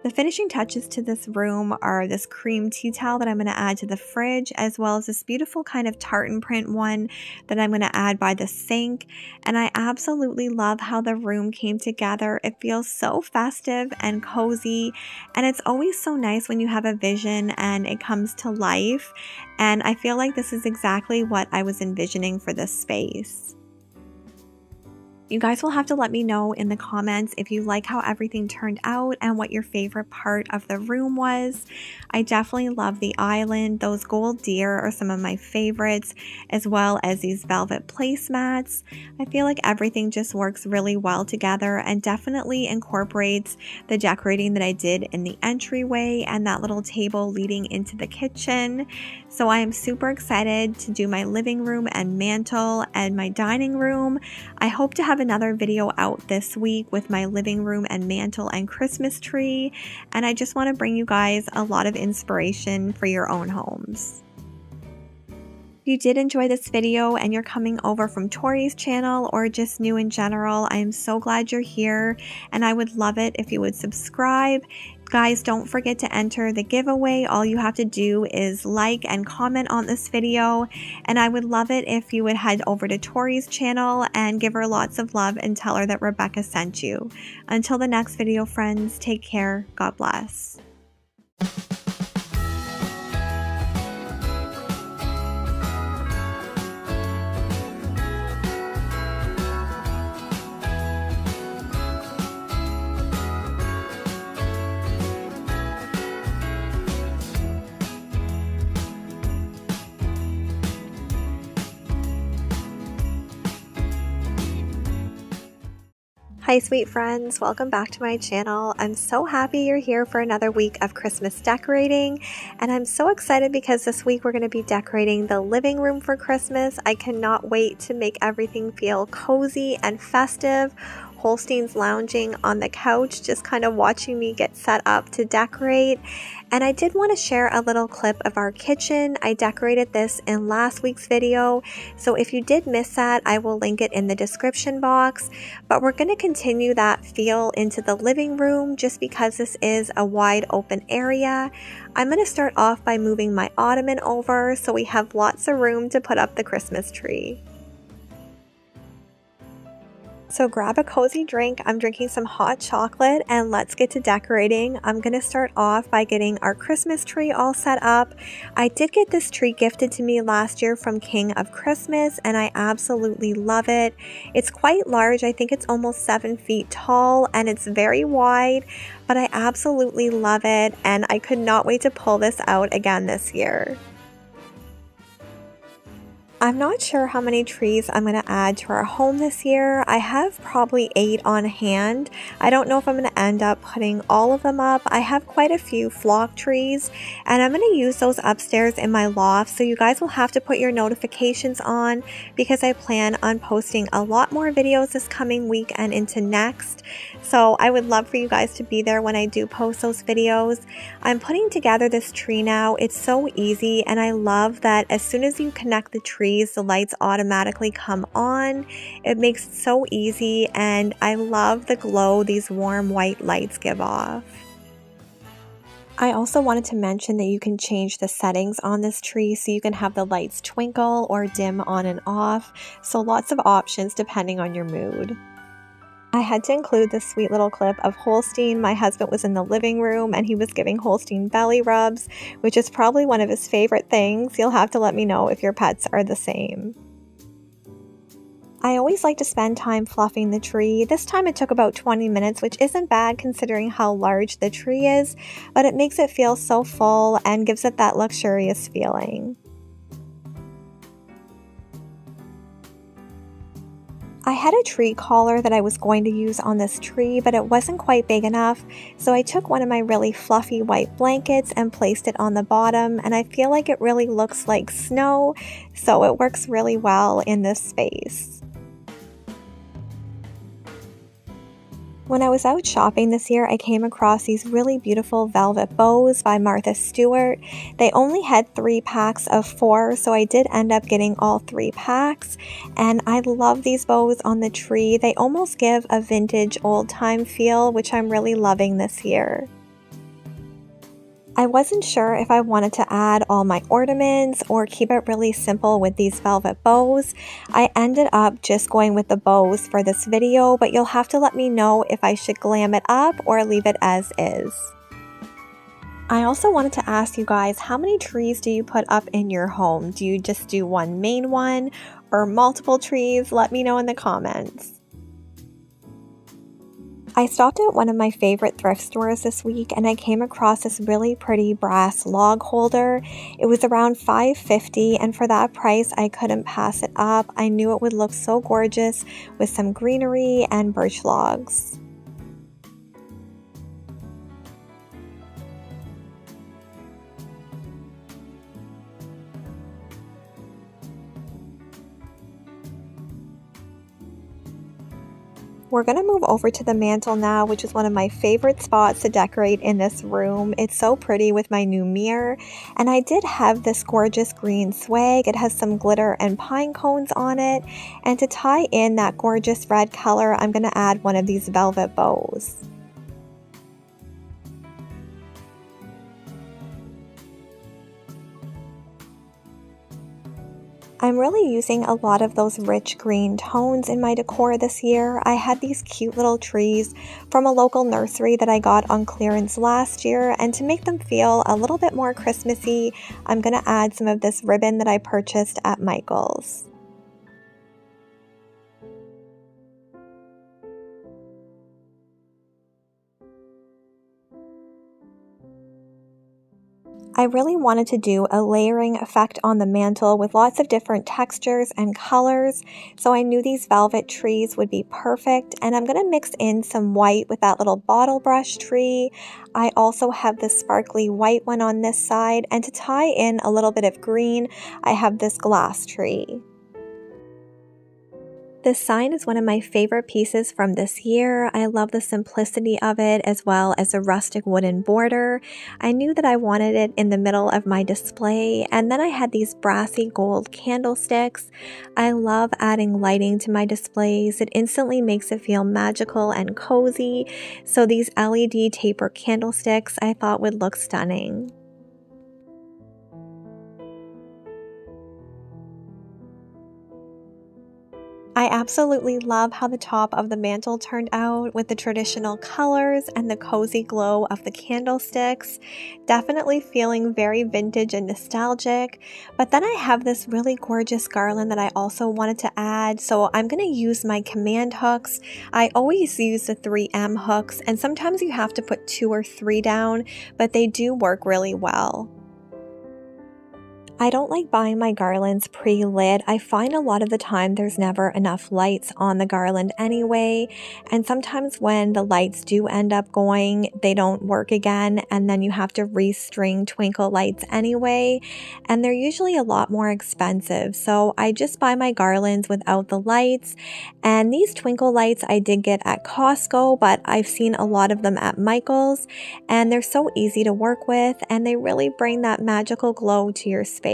The finishing touches to this room are this cream tea towel that I'm going to add to the fridge, as well as this beautiful kind of tartan print one that I'm going to add by the sink. And I absolutely love how the room came together. It feels so festive and cozy, and it's always so nice when you have a vision and it comes to life. And I feel like this is exactly what I was envisioning for this space. You guys will have to let me know in the comments if you like how everything turned out and what your favorite part of the room was. I definitely love the island. Those gold deer are some of my favorites, as well as these velvet placemats. I feel like everything just works really well together and definitely incorporates the decorating that I did in the entryway and that little table leading into the kitchen. So I am super excited to do my living room and mantle and my dining room. I hope to have another video out this week with my living room and mantle and Christmas tree, and I just want to bring you guys a lot of inspiration for your own homes. If you did enjoy this video and you're coming over from Tori's channel or just new in general, I am so glad you're here, and I would love it if you would subscribe. Guys, don't forget to enter the giveaway. All you have to do is like and comment on this video, and I would love it if you would head over to Tori's channel and give her lots of love and tell her that Rebecca sent you. Until the next video, friends, take care. God bless. Hi sweet friends, welcome back to my channel. I'm so happy you're here for another week of Christmas decorating, and I'm so excited because this week we're going to be decorating the living room for Christmas. I cannot wait to make everything feel cozy and festive. Holstein's lounging on the couch, just kind of watching me get set up to decorate. And I did want to share a little clip of our kitchen. I decorated this in last week's video, so if you did miss that, I will link it in the description box. But we're going to continue that feel into the living room just because this is a wide open area. I'm going to start off by moving my ottoman over so we have lots of room to put up the Christmas tree. So grab a cozy drink. I'm drinking some hot chocolate and let's get to decorating. I'm going to start off by getting our Christmas tree all set up. I did get this tree gifted to me last year from King of Christmas and I absolutely love it. It's quite large. I think it's almost 7 feet tall and it's very wide, but I absolutely love it and I could not wait to pull this out again this year. I'm not sure how many trees I'm going to add to our home this year. I have probably 8 on hand. I don't know if I'm going to end up putting all of them up. I have quite a few flock trees and I'm going to use those upstairs in my loft, so you guys will have to put your notifications on because I plan on posting a lot more videos this coming week and into next. So I would love for you guys to be there when I do post those videos. I'm putting together this tree now. It's so easy and I love that as soon as you connect the tree, the lights automatically come on. It makes it so easy and I love the glow these warm white lights give off. I also wanted to mention that you can change the settings on this tree so you can have the lights twinkle or dim on and off, so lots of options depending on your mood. I had to include this sweet little clip of Holstein. My husband was in the living room and he was giving Holstein belly rubs, which is probably one of his favorite things. You'll have to let me know if your pets are the same. I always like to spend time fluffing the tree. This time it took about 20 minutes, which isn't bad considering how large the tree is, but it makes it feel so full and gives it that luxurious feeling. I had a tree collar that I was going to use on this tree, but it wasn't quite big enough, so I took one of my really fluffy white blankets and placed it on the bottom, and I feel like it really looks like snow, so it works really well in this space. When I was out shopping this year, I came across these really beautiful velvet bows by Martha Stewart. They only had 3 packs of 4, so I did end up getting all 3 packs. And I love these bows on the tree. They almost give a vintage old-time feel, which I'm really loving this year. I wasn't sure if I wanted to add all my ornaments or keep it really simple with these velvet bows. I ended up just going with the bows for this video, but you'll have to let me know if I should glam it up or leave it as is. I also wanted to ask you guys, how many trees do you put up in your home? Do you just do one main one or multiple trees? Let me know in the comments. I stopped at one of my favorite thrift stores this week and I came across this really pretty brass log holder. It was around $5.50 and for that price I couldn't pass it up. I knew it would look so gorgeous with some greenery and birch logs. We're going to move over to the mantle now, which is one of my favorite spots to decorate in this room. It's so pretty with my new mirror. And I did have this gorgeous green swag. It has some glitter and pine cones on it. And to tie in that gorgeous red color, I'm going to add one of these velvet bows. I'm really using a lot of those rich green tones in my decor this year. I had these cute little trees from a local nursery that I got on clearance last year, and to make them feel a little bit more Christmassy, I'm going to add some of this ribbon that I purchased at Michael's. I really wanted to do a layering effect on the mantle with lots of different textures and colors, so I knew these velvet trees would be perfect, and I'm going to mix in some white with that little bottle brush tree. I also have this sparkly white one on this side, and to tie in a little bit of green, I have this glass tree. This sign is one of my favorite pieces from this year. I love the simplicity of it as well as the rustic wooden border. I knew that I wanted it in the middle of my display, and then I had these brassy gold candlesticks. I love adding lighting to my displays. It instantly makes it feel magical and cozy, so these LED taper candlesticks I thought would look stunning. I absolutely love how the top of the mantle turned out with the traditional colors and the cozy glow of the candlesticks. Definitely feeling very vintage and nostalgic. But then I have this really gorgeous garland that I also wanted to add, so I'm going to use my command hooks. I always use the 3M hooks, and sometimes you have to put 2 or 3 down, but they do work really well. I don't like buying my garlands pre-lit. I find a lot of the time there's never enough lights on the garland anyway, and sometimes when the lights do end up going, they don't work again, and then you have to restring twinkle lights anyway, and they're usually a lot more expensive. So I just buy my garlands without the lights, and these twinkle lights I did get at Costco, but I've seen a lot of them at Michael's, and they're so easy to work with, and they really bring that magical glow to your space.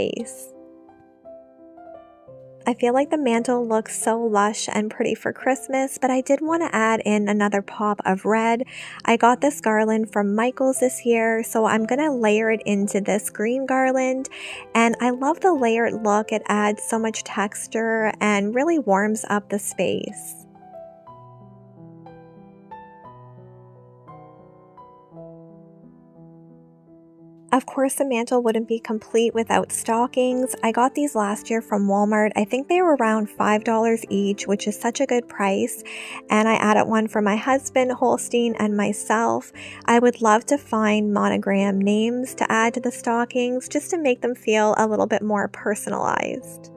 I feel like the mantle looks so lush and pretty for Christmas, but I did want to add in another pop of red. I got this garland from Michael's this year, so I'm going to layer it into this green garland, and I love the layered look. It adds so much texture and really warms up the space. Of course, the mantle wouldn't be complete without stockings. I got these last year from Walmart. I think they were around $5 each, which is such a good price. And I added one for my husband, Holstein, and myself. I would love to find monogram names to add to the stockings just to make them feel a little bit more personalized.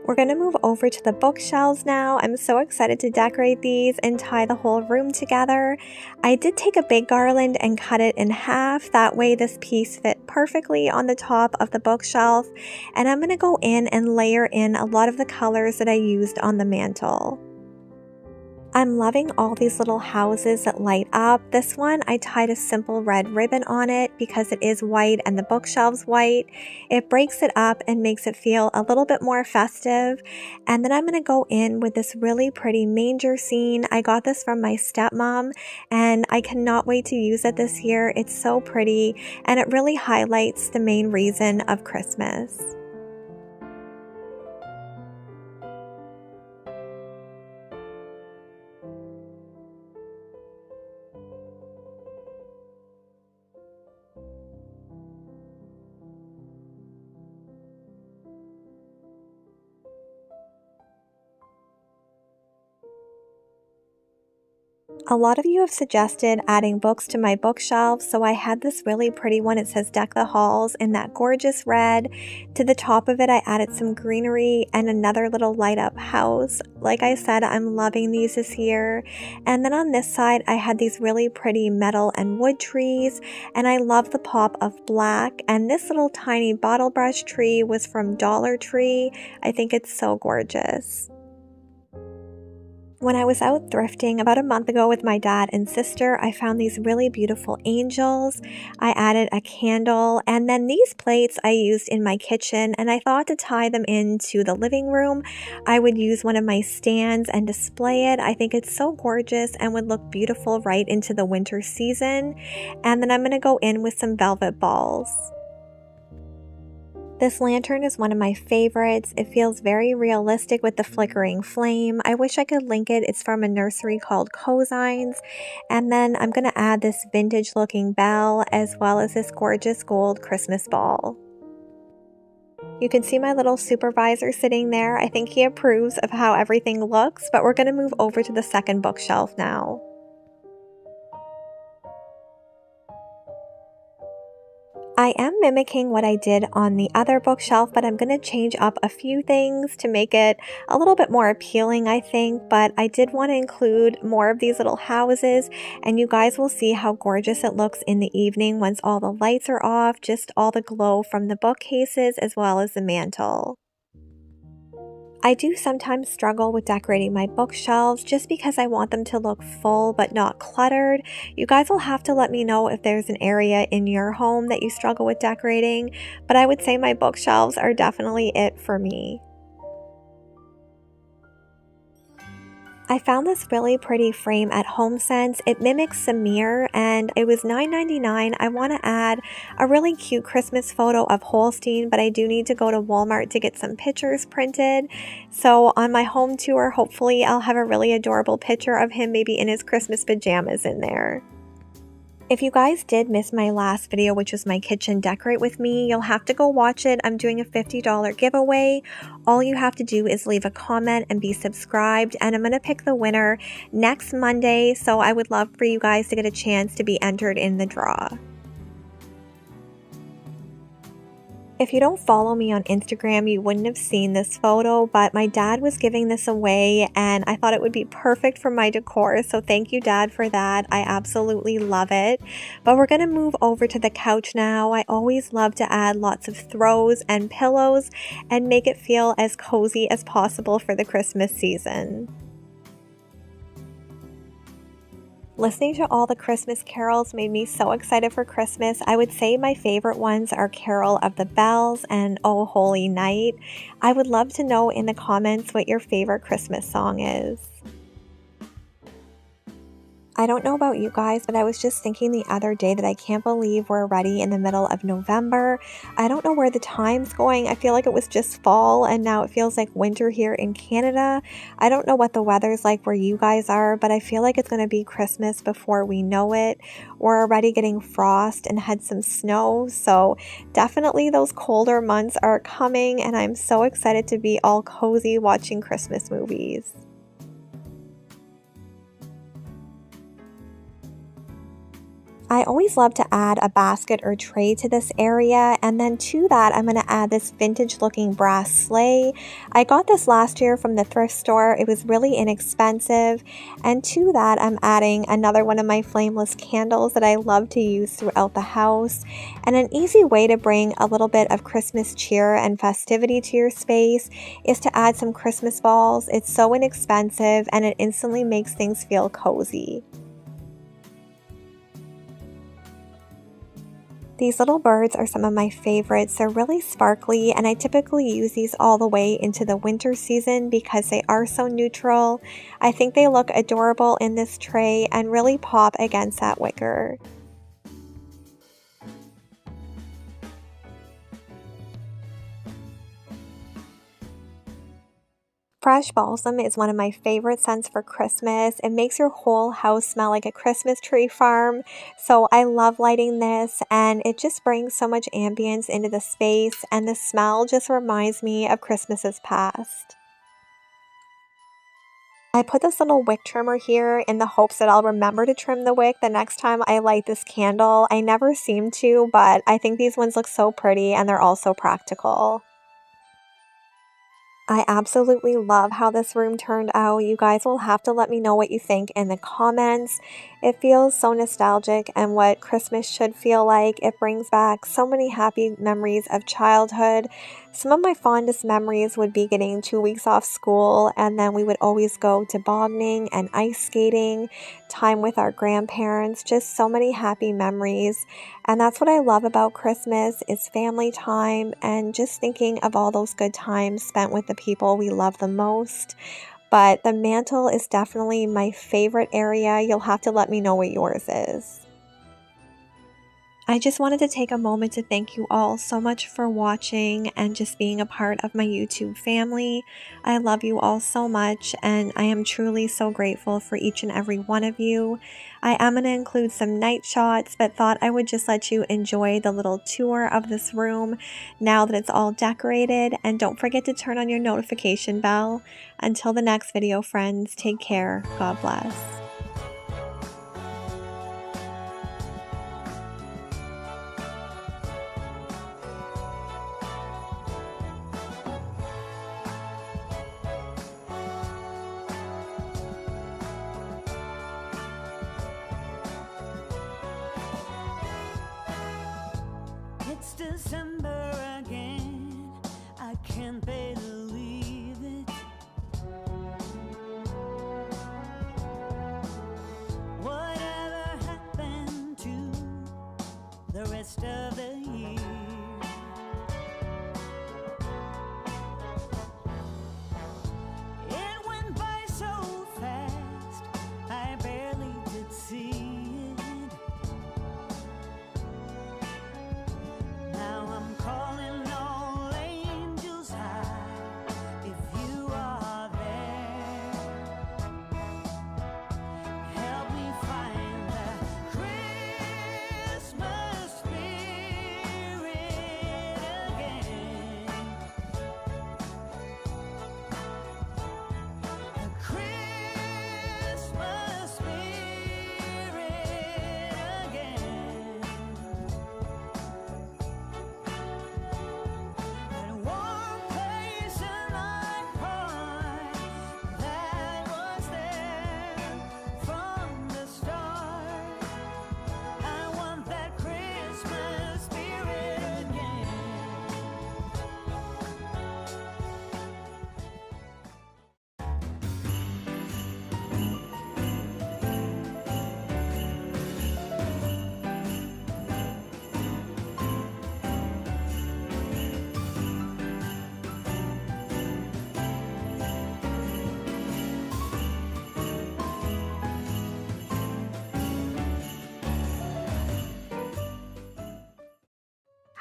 We're going to move over to the bookshelves now. I'm so excited to decorate these and tie the whole room together. I did take a big garland and cut it in half. That way this piece fit perfectly on the top of the bookshelf. And I'm going to go in and layer in a lot of the colors that I used on the mantle. I'm loving all these little houses that light up. This one, I tied a simple red ribbon on it because it is white and the bookshelf's white. It breaks it up and makes it feel a little bit more festive. And then I'm going to go in with this really pretty manger scene. I got this from my stepmom and I cannot wait to use it this year. It's so pretty and it really highlights the main reason of Christmas. A lot of you have suggested adding books to my bookshelf, so I had this really pretty one. It says Deck the Halls in that gorgeous red. To the top of it, I added some greenery and another little light up house. Like I said, I'm loving these this year. And then on this side, I had these really pretty metal and wood trees, and I love the pop of black. And this little tiny bottle brush tree was from Dollar Tree. I think it's so gorgeous. When I was out thrifting about a month ago with my dad and sister, I found these really beautiful angels. I added a candle, and then these plates I used in my kitchen, and I thought to tie them into the living room, I would use one of my stands and display it. I think it's so gorgeous and would look beautiful right into the winter season. And then I'm going to go in with some velvet balls. This lantern is one of my favorites. It feels very realistic with the flickering flame. I wish I could link it. It's from a nursery called Cosines. And then I'm going to add this vintage looking bell as well as this gorgeous gold Christmas ball. You can see my little supervisor sitting there. I think he approves of how everything looks, but we're going to move over to the second bookshelf now. I am mimicking what I did on the other bookshelf, but I'm going to change up a few things to make it a little bit more appealing, I think. But I did want to include more of these little houses, and you guys will see how gorgeous it looks in the evening once all the lights are off, just all the glow from the bookcases as well as the mantle. I do sometimes struggle with decorating my bookshelves just because I want them to look full but not cluttered. You guys will have to let me know if there's an area in your home that you struggle with decorating, but I would say my bookshelves are definitely it for me. I found this really pretty frame at HomeSense. It mimics Samir and it was $9.99. I want to add a really cute Christmas photo of Holstein, but I do need to go to Walmart to get some pictures printed. So on my home tour, hopefully I'll have a really adorable picture of him maybe in his Christmas pajamas in there. If you guys did miss my last video, which was my kitchen decorate with me, you'll have to go watch it. I'm doing a $50 giveaway. All you have to do is leave a comment and be subscribed, and I'm going to pick the winner next Monday, so I would love for you guys to get a chance to be entered in the draw. If you don't follow me on Instagram, you wouldn't have seen this photo, but my dad was giving this away and I thought it would be perfect for my decor. So thank you, Dad, for that. I absolutely love it. But we're going to move over to the couch now. I always love to add lots of throws and pillows and make it feel as cozy as possible for the Christmas season. Listening to all the Christmas carols made me so excited for Christmas. I would say my favorite ones are Carol of the Bells and Oh Holy Night. I would love to know in the comments what your favorite Christmas song is. I don't know about you guys, but I was just thinking the other day that I can't believe we're already in the middle of November. I don't know where the time's going. I feel like it was just fall and now it feels like winter here in Canada. I don't know what the weather's like where you guys are, but I feel like it's going to be Christmas before we know it. We're already getting frost and had some snow, so definitely those colder months are coming and I'm so excited to be all cozy watching Christmas movies. I always love to add a basket or tray to this area, and then to that I'm going to add this vintage looking brass sleigh. I got this last year from the thrift store. It was really inexpensive, and to that I'm adding another one of my flameless candles that I love to use throughout the house. And an easy way to bring a little bit of Christmas cheer and festivity to your space is to add some Christmas balls. It's so inexpensive and it instantly makes things feel cozy. These little birds are some of my favorites. They're really sparkly and I typically use these all the way into the winter season because they are so neutral. I think they look adorable in this tray and really pop against that wicker. Fresh balsam is one of my favorite scents for Christmas. It makes your whole house smell like a Christmas tree farm. So I love lighting this and it just brings so much ambience into the space and the smell just reminds me of Christmases past. I put this little wick trimmer here in the hopes that I'll remember to trim the wick the next time I light this candle. I never seem to, but I think these ones look so pretty and they're also practical. I absolutely love how this room turned out. You guys will have to let me know what you think in the comments. It feels so nostalgic and what Christmas should feel like. It brings back so many happy memories of childhood. Some of my fondest memories would be getting 2 weeks off school and then we would always go tobogganing and ice skating, time with our grandparents, just so many happy memories. And that's what I love about Christmas is family time and just thinking of all those good times spent with the people we love the most. But the mantle is definitely my favorite area. You'll have to let me know what yours is. I just wanted to take a moment to thank you all so much for watching and just being a part of my YouTube family. I love you all so much and I am truly so grateful for each and every one of you. I am going to include some night shots, but thought I would just let you enjoy the little tour of this room now that it's all decorated. And don't forget to turn on your notification bell. Until the next video, friends, take care. God bless. It's December again, I can't believe it. Whatever happened to the rest of the year? It went by so fast.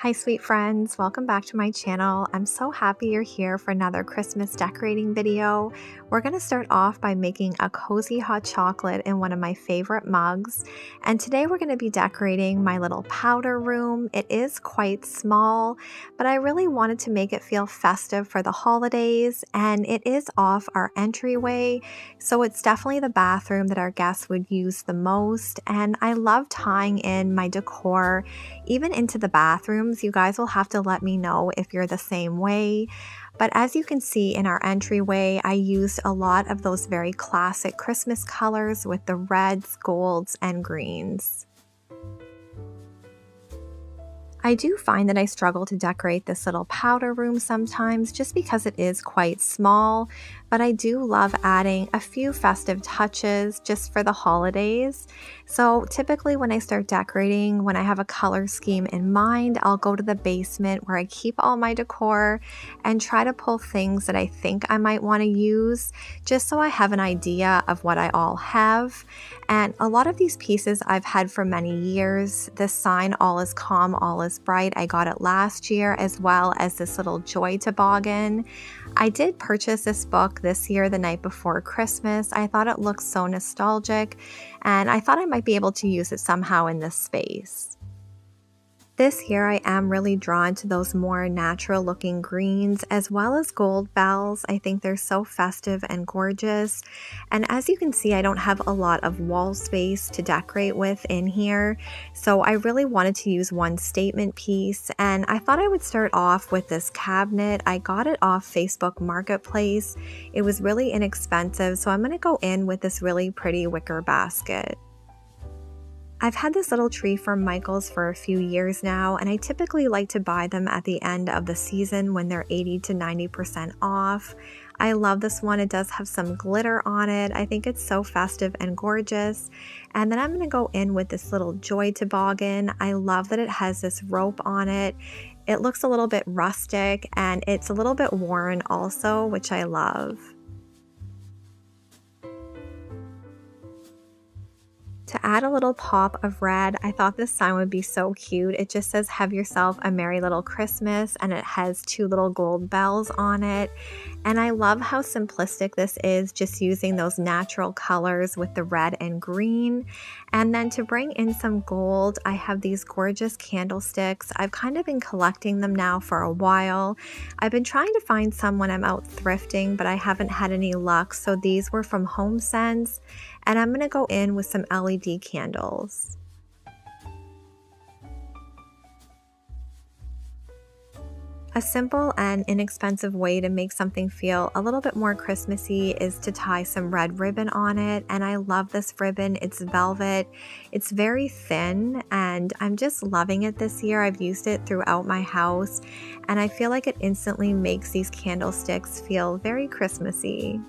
Hi sweet friends, welcome back to my channel. I'm so happy you're here for another Christmas decorating video. We're going to start off by making a cozy hot chocolate in one of my favorite mugs. And today we're going to be decorating my little powder room. It is quite small, but I really wanted to make it feel festive for the holidays, and it is off our entryway, so it's definitely the bathroom that our guests would use the most. And I love tying in my decor even into the bathrooms. You guys will have to let me know if you're the same way. But as you can see in our entryway, I used a lot of those very classic Christmas colors with the reds, golds, and greens. I do find that I struggle to decorate this little powder room sometimes just because it is quite small, but I do love adding a few festive touches just for the holidays. So typically when I start decorating, when I have a color scheme in mind, I'll go to the basement where I keep all my decor and try to pull things that I think I might want to use just so I have an idea of what I all have. And a lot of these pieces I've had for many years. This sign, "All is calm, all is bright," I got it last year, as well as this little joy toboggan. I did purchase this book this year the night before Christmas. I thought it looked so nostalgic, and I thought I might be able to use it somehow in this space. This year I am really drawn to those more natural looking greens as well as gold bells. I think they're so festive and gorgeous. And as you can see, I don't have a lot of wall space to decorate with in here. So I really wanted to use one statement piece, and I thought I would start off with this cabinet. I got it off Facebook Marketplace. It was really inexpensive, so I'm going to go in with this really pretty wicker basket. I've had this little tree from Michael's for a few years now, and I typically like to buy them at the end of the season when they're 80 to 90% off. I love this one. It does have some glitter on it. I think it's so festive and gorgeous. And then I'm going to go in with this little joy toboggan. I love that it has this rope on it. It looks a little bit rustic, and it's a little bit worn also, which I love. To add a little pop of red, I thought this sign would be so cute. It just says, "Have yourself a merry little Christmas," and it has two little gold bells on it. And I love how simplistic this is, just using those natural colors with the red and green. And then to bring in some gold, I have these gorgeous candlesticks. I've kind of been collecting them now for a while. I've been trying to find some when I'm out thrifting, but I haven't had any luck. So these were from HomeSense. And I'm going to go in with some LED candles. A simple and inexpensive way to make something feel a little bit more Christmassy is to tie some red ribbon on it. And I love this ribbon. It's velvet. It's very thin, and I'm just loving it this year. I've used it throughout my house, and I feel like it instantly makes these candlesticks feel very Christmassy.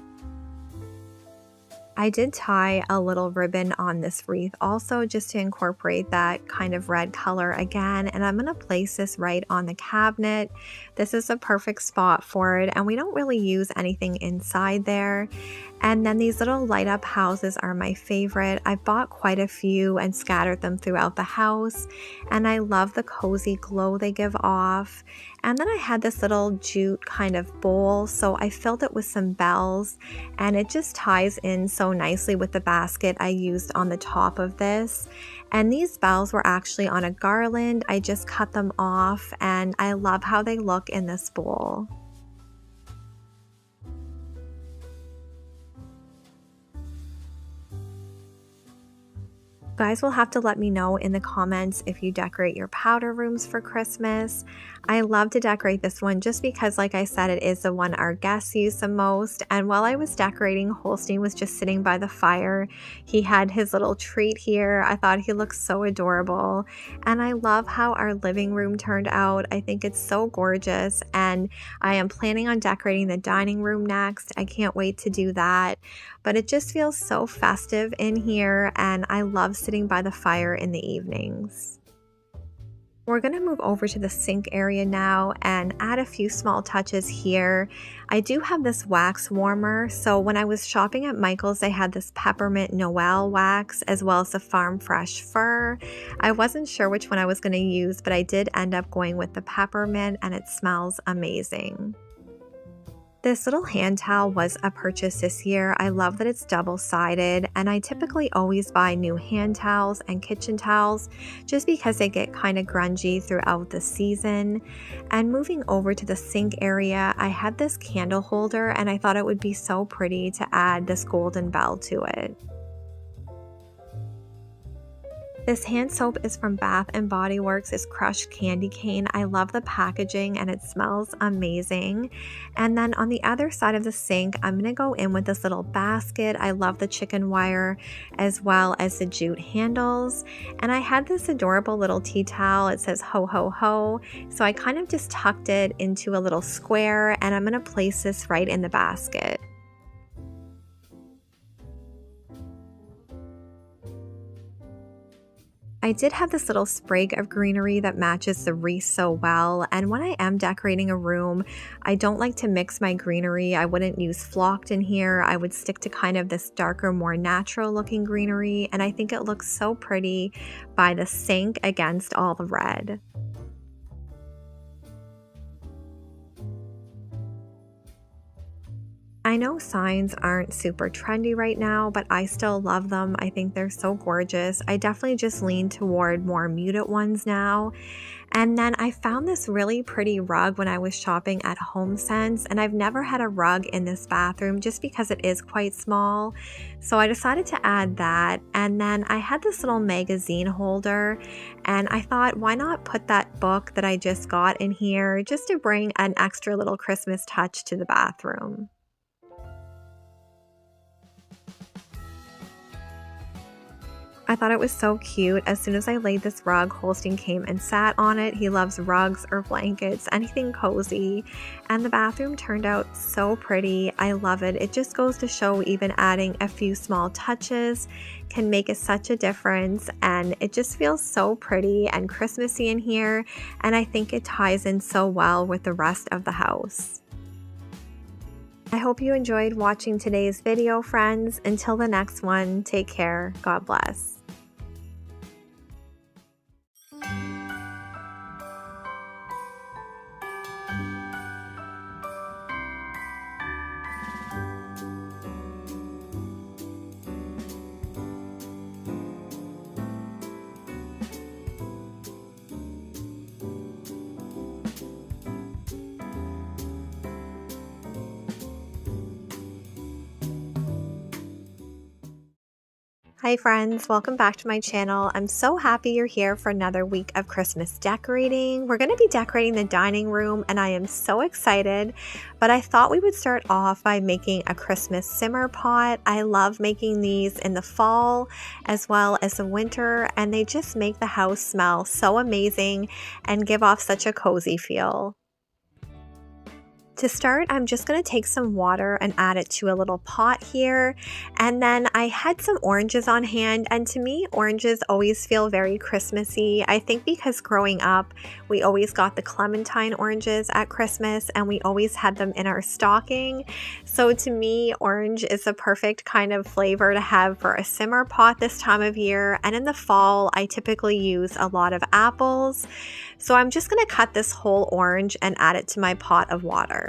I did tie a little ribbon on this wreath also, just to incorporate that kind of red color again, and I'm going to place this right on the cabinet. This is a perfect spot for it, and we don't really use anything inside there. And then these little light up houses are my favorite. I bought quite a few and scattered them throughout the house, and I love the cozy glow they give off. And then I had this little jute kind of bowl, so I filled it with some bells, and it just ties in so nicely with the basket I used on the top of this. And these bells were actually on a garland. I just cut them off, and I love how they look in this bowl. Guys will have to let me know in the comments if you decorate your powder rooms for Christmas. I love to decorate this one just because, like I said, it is the one our guests use the most. And while I was decorating, Holstein was just sitting by the fire. He had his little treat here. I thought he looked so adorable. And I love how our living room turned out. I think it's so gorgeous, and I am planning on decorating the dining room next. I can't wait to do that. But it just feels so festive in here, and I love sitting by the fire in the evenings. We're going to move over to the sink area now and add a few small touches here. I do have this wax warmer, so when I was shopping at Michael's, they had this peppermint Noel wax as well as the farm fresh fir. I wasn't sure which one I was going to use, but I did end up going with the peppermint and it smells amazing. This little hand towel was a purchase this year. I love that it's double-sided, and I typically always buy new hand towels and kitchen towels just because they get kind of grungy throughout the season. And moving over to the sink area, I had this candle holder and I thought it would be so pretty to add this golden bell to it. This hand soap is from Bath & Body Works. It's crushed candy cane. I love the packaging and it smells amazing. And then on the other side of the sink, I'm going to go in with this little basket. I love the chicken wire as well as the jute handles. And I had this adorable little tea towel. It says ho ho ho. So I kind of just tucked it into a little square and I'm going to place this right in the basket. I did have this little sprig of greenery that matches the wreath so well, and when I am decorating a room, I don't like to mix my greenery. I wouldn't use flocked in here. I would stick to kind of this darker, more natural looking greenery, and I think it looks so pretty by the sink against all the red. I know signs aren't super trendy right now, but I still love them. I think they're so gorgeous. I definitely just lean toward more muted ones now. And then I found this really pretty rug when I was shopping at HomeSense, and I've never had a rug in this bathroom just because it is quite small. So I decided to add that. And then I had this little magazine holder, and I thought, why not put that book that I just got in here just to bring an extra little Christmas touch to the bathroom. I thought it was so cute. As soon as I laid this rug, Holstein came and sat on it. He loves rugs or blankets, anything cozy. And the bathroom turned out so pretty. I love it. It just goes to show even adding a few small touches can make such a difference. And it just feels so pretty and Christmassy in here. And I think it ties in so well with the rest of the house. I hope you enjoyed watching today's video, friends. Until the next one, take care. God bless. Hi friends, welcome back to my channel. I'm so happy you're here for another week of Christmas decorating. We're going to be decorating the dining room and I am so excited, but I thought we would start off by making a Christmas simmer pot. I love making these in the fall as well as the winter, and they just make the house smell so amazing and give off such a cozy feel. To start, I'm just going to take some water and add it to a little pot here. And then I had some oranges on hand, and to me, oranges always feel very Christmassy. I think because growing up, we always got the clementine oranges at Christmas and we always had them in our stocking. So to me, orange is the perfect kind of flavor to have for a simmer pot this time of year. And in the fall, I typically use a lot of apples. So I'm just going to cut this whole orange and add it to my pot of water.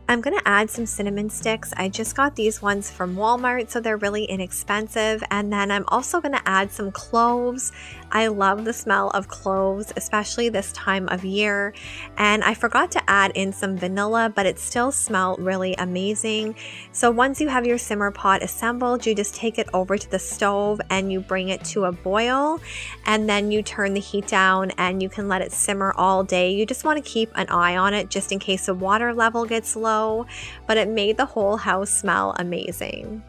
I'm going to add some cinnamon sticks. I just got these ones from Walmart, so they're really inexpensive. And then I'm also going to add some cloves. I love the smell of cloves, especially this time of year. And I forgot to add in some vanilla, but it still smelled really amazing. So once you have your simmer pot assembled, you just take it over to the stove and you bring it to a boil. And then you turn the heat down and you can let it simmer all day. You just want to keep an eye on it just in case the water level gets low, but it made the whole house smell amazing.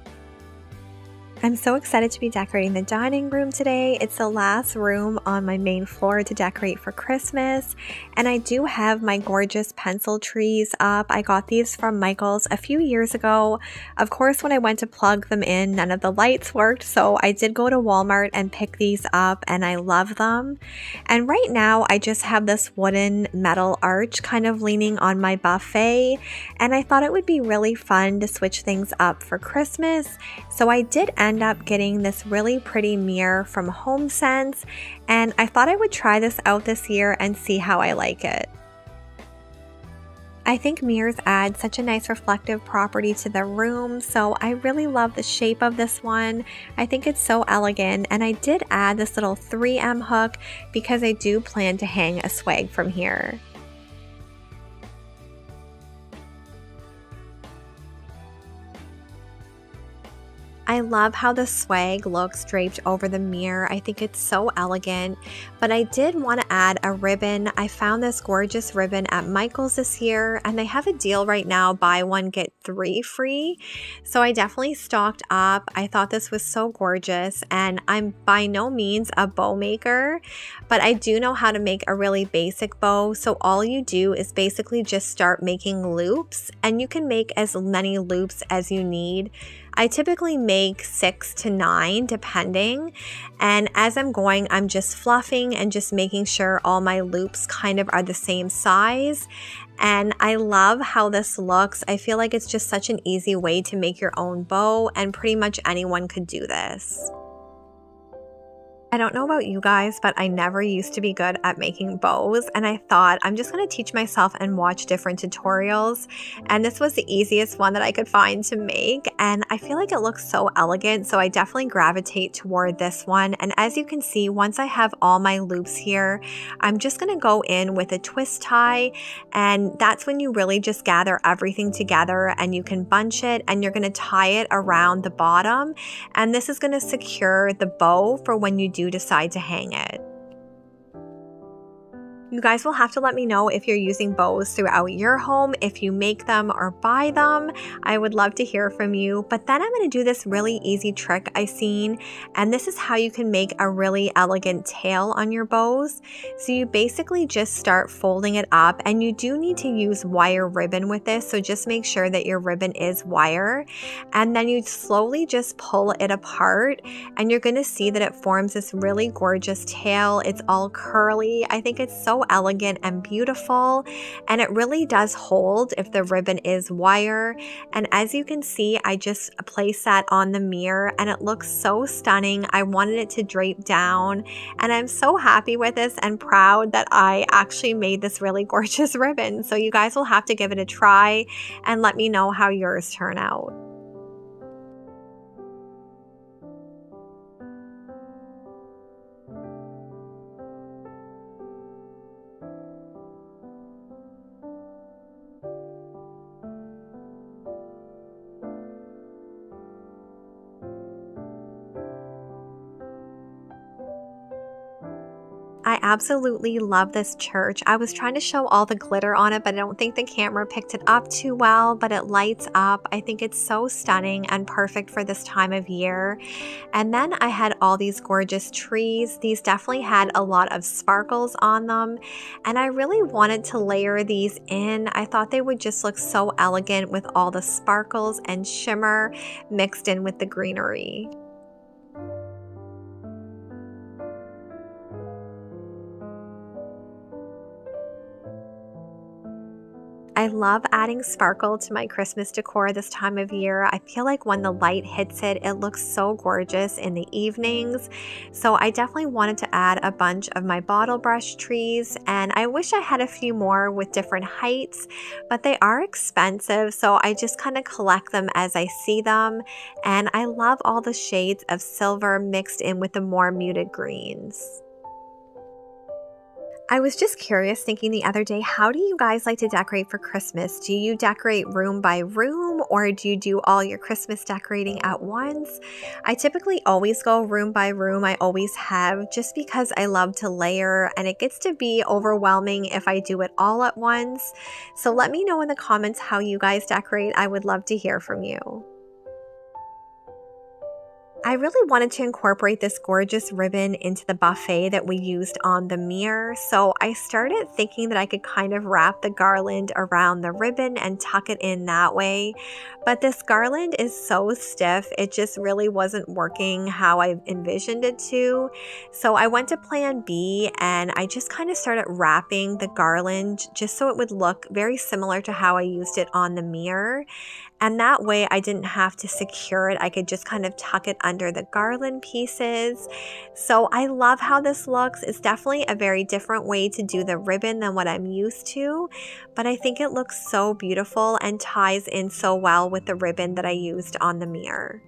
I'm so excited to be decorating the dining room today. It's the last room on my main floor to decorate for Christmas. And I do have my gorgeous pencil trees up. I got these from Michael's a few years ago. Of course, when I went to plug them in, none of the lights worked. So I did go to Walmart and pick these up, and I love them. And right now I just have this wooden metal arch kind of leaning on my buffet. And I thought it would be really fun to switch things up for Christmas. So I did end up getting this really pretty mirror from HomeSense, and I thought I would try this out this year and see how I like it. I think mirrors add such a nice reflective property to the room, so I really love the shape of this one. I think it's so elegant, and I did add this little 3M hook because I do plan to hang a swag from here. I love how the swag looks draped over the mirror. I think it's so elegant, but I did want to add a ribbon. I found this gorgeous ribbon at Michael's this year, and they have a deal right now, buy one, get 3 free. So I definitely stocked up. I thought this was so gorgeous, and I'm by no means a bow maker, but I do know how to make a really basic bow. So all you do is basically just start making loops, and you can make as many loops as you need. I typically make 6 to 9 depending, and as I'm going, I'm just fluffing and just making sure all my loops kind of are the same size. And I love how this looks. I feel like it's just such an easy way to make your own bow, and pretty much anyone could do this. I don't know about you guys, but I never used to be good at making bows, and I thought I'm just going to teach myself and watch different tutorials, and this was the easiest one that I could find to make, and I feel like it looks so elegant, so I definitely gravitate toward this one. And as you can see, once I have all my loops here, I'm just going to go in with a twist tie, and that's when you really just gather everything together, and you can bunch it, and you're going to tie it around the bottom, and this is going to secure the bow for when you do decide to hang it. You guys will have to let me know if you're using bows throughout your home, if you make them or buy them. I would love to hear from you. But then I'm going to do this really easy trick I seen, and this is how you can make a really elegant tail on your bows. So you basically just start folding it up, and you do need to use wire ribbon with this, so just make sure that your ribbon is wire, and then you slowly just pull it apart, and you're going to see that it forms this really gorgeous tail. It's all curly. I think it's so elegant and beautiful, and it really does hold if the ribbon is wire. And as you can see, I just placed that on the mirror, and it looks so stunning. I wanted it to drape down, and I'm so happy with this and proud that I actually made this really gorgeous ribbon. So you guys will have to give it a try and let me know how yours turn out. I absolutely love this church. I was trying to show all the glitter on it, but I don't think the camera picked it up too well, but it lights up. I think it's so stunning and perfect for this time of year. And then I had all these gorgeous trees. These definitely had a lot of sparkles on them, and I really wanted to layer these in. I thought they would just look so elegant with all the sparkles and shimmer mixed in with the greenery. I love adding sparkle to my Christmas decor this time of year. I feel like when the light hits it, it looks so gorgeous in the evenings. So I definitely wanted to add a bunch of my bottle brush trees, and I wish I had a few more with different heights, but they are expensive, so I just kind of collect them as I see them. And I love all the shades of silver mixed in with the more muted greens. I was just curious, thinking the other day, how do you guys like to decorate for Christmas? Do you decorate room by room, or do you do all your Christmas decorating at once? I typically always go room by room. I always have, just because I love to layer, and it gets to be overwhelming if I do it all at once. So let me know in the comments how you guys decorate. I would love to hear from you. I really wanted to incorporate this gorgeous ribbon into the buffet that we used on the mirror, so I started thinking that I could kind of wrap the garland around the ribbon and tuck it in that way. But this garland is so stiff, it just really wasn't working how I envisioned it to. So I went to plan B and I just kind of started wrapping the garland just so it would look very similar to how I used it on the mirror. And that way I didn't have to secure it. I could just kind of tuck it under the garland pieces. So I love how this looks. It's definitely a very different way to do the ribbon than what I'm used to, but I think it looks so beautiful and ties in so well with the ribbon that I used on the mirror.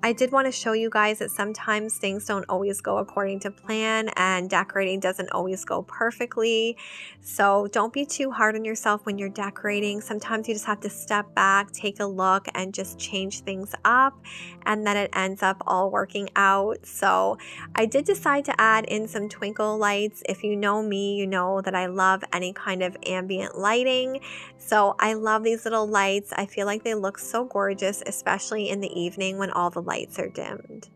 I did want to show you guys that sometimes things don't always go according to plan and decorating doesn't always go perfectly. So don't be too hard on yourself when you're decorating. Sometimes you just have to step back, take a look, and just change things up, and then it ends up all working out. So I did decide to add in some twinkle lights. If you know me, you know that I love any kind of ambient lighting. So I love these little lights. I feel like they look so gorgeous, especially in the evening when all the lights are dimmed.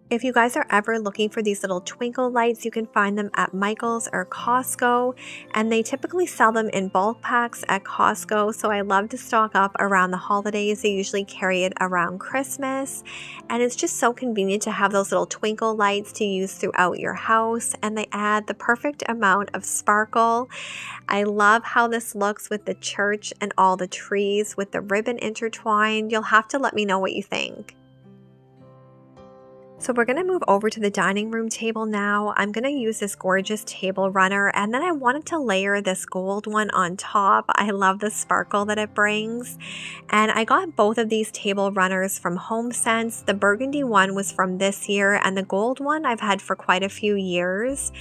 If you guys are ever looking for these little twinkle lights, you can find them at Michael's or Costco, and they typically sell them in bulk packs at Costco, so I love to stock up around the holidays. They usually carry it around Christmas, and it's just so convenient to have those little twinkle lights to use throughout your house, and they add the perfect amount of sparkle. I love how this looks with the church and all the trees with the ribbon intertwined. You'll have to let me know what you think. So we're going to move over to the dining room table now. I'm going to use this gorgeous table runner, and then I wanted to layer this gold one on top. I love the sparkle that it brings. And I got both of these table runners from HomeSense. The burgundy one was from this year, and the gold one I've had for quite a few years.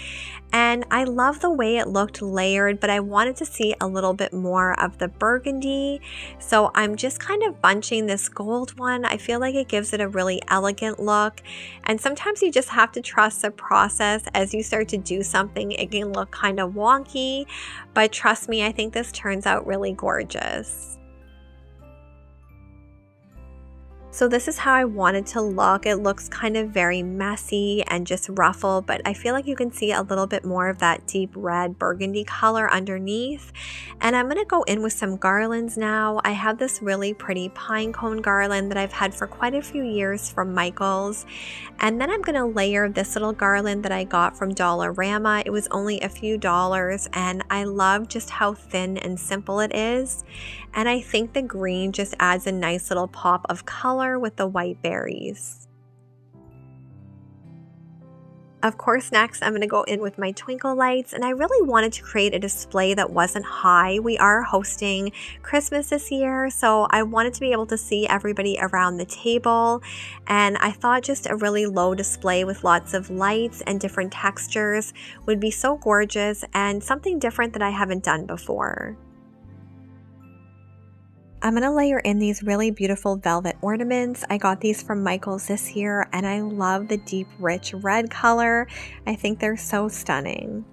And I love the way it looked layered, but I wanted to see a little bit more of the burgundy. So I'm just kind of bunching this gold one. I feel like it gives it a really elegant look. And sometimes you just have to trust the process. As you start to do something, it can look kind of wonky, but trust me, I think this turns out really gorgeous. So this is how I wanted to look. It looks kind of very messy and just ruffled, but I feel like you can see a little bit more of that deep red burgundy color underneath. And I'm going to go in with some garlands now. I have this really pretty pine cone garland that I've had for quite a few years from Michael's. And then I'm going to layer this little garland that I got from Dollarama. It was only a few dollars, and I love just how thin and simple it is. And I think the green just adds a nice little pop of color with the white berries. Of course, next I'm going to go in with my twinkle lights, and I really wanted to create a display that wasn't high. We are hosting Christmas this year, so I wanted to be able to see everybody around the table, and I thought just a really low display with lots of lights and different textures would be so gorgeous and something different that I haven't done before. I'm going to layer in these really beautiful velvet ornaments. I got these from Michael's this year, and I love the deep, rich red color. I think they're so stunning.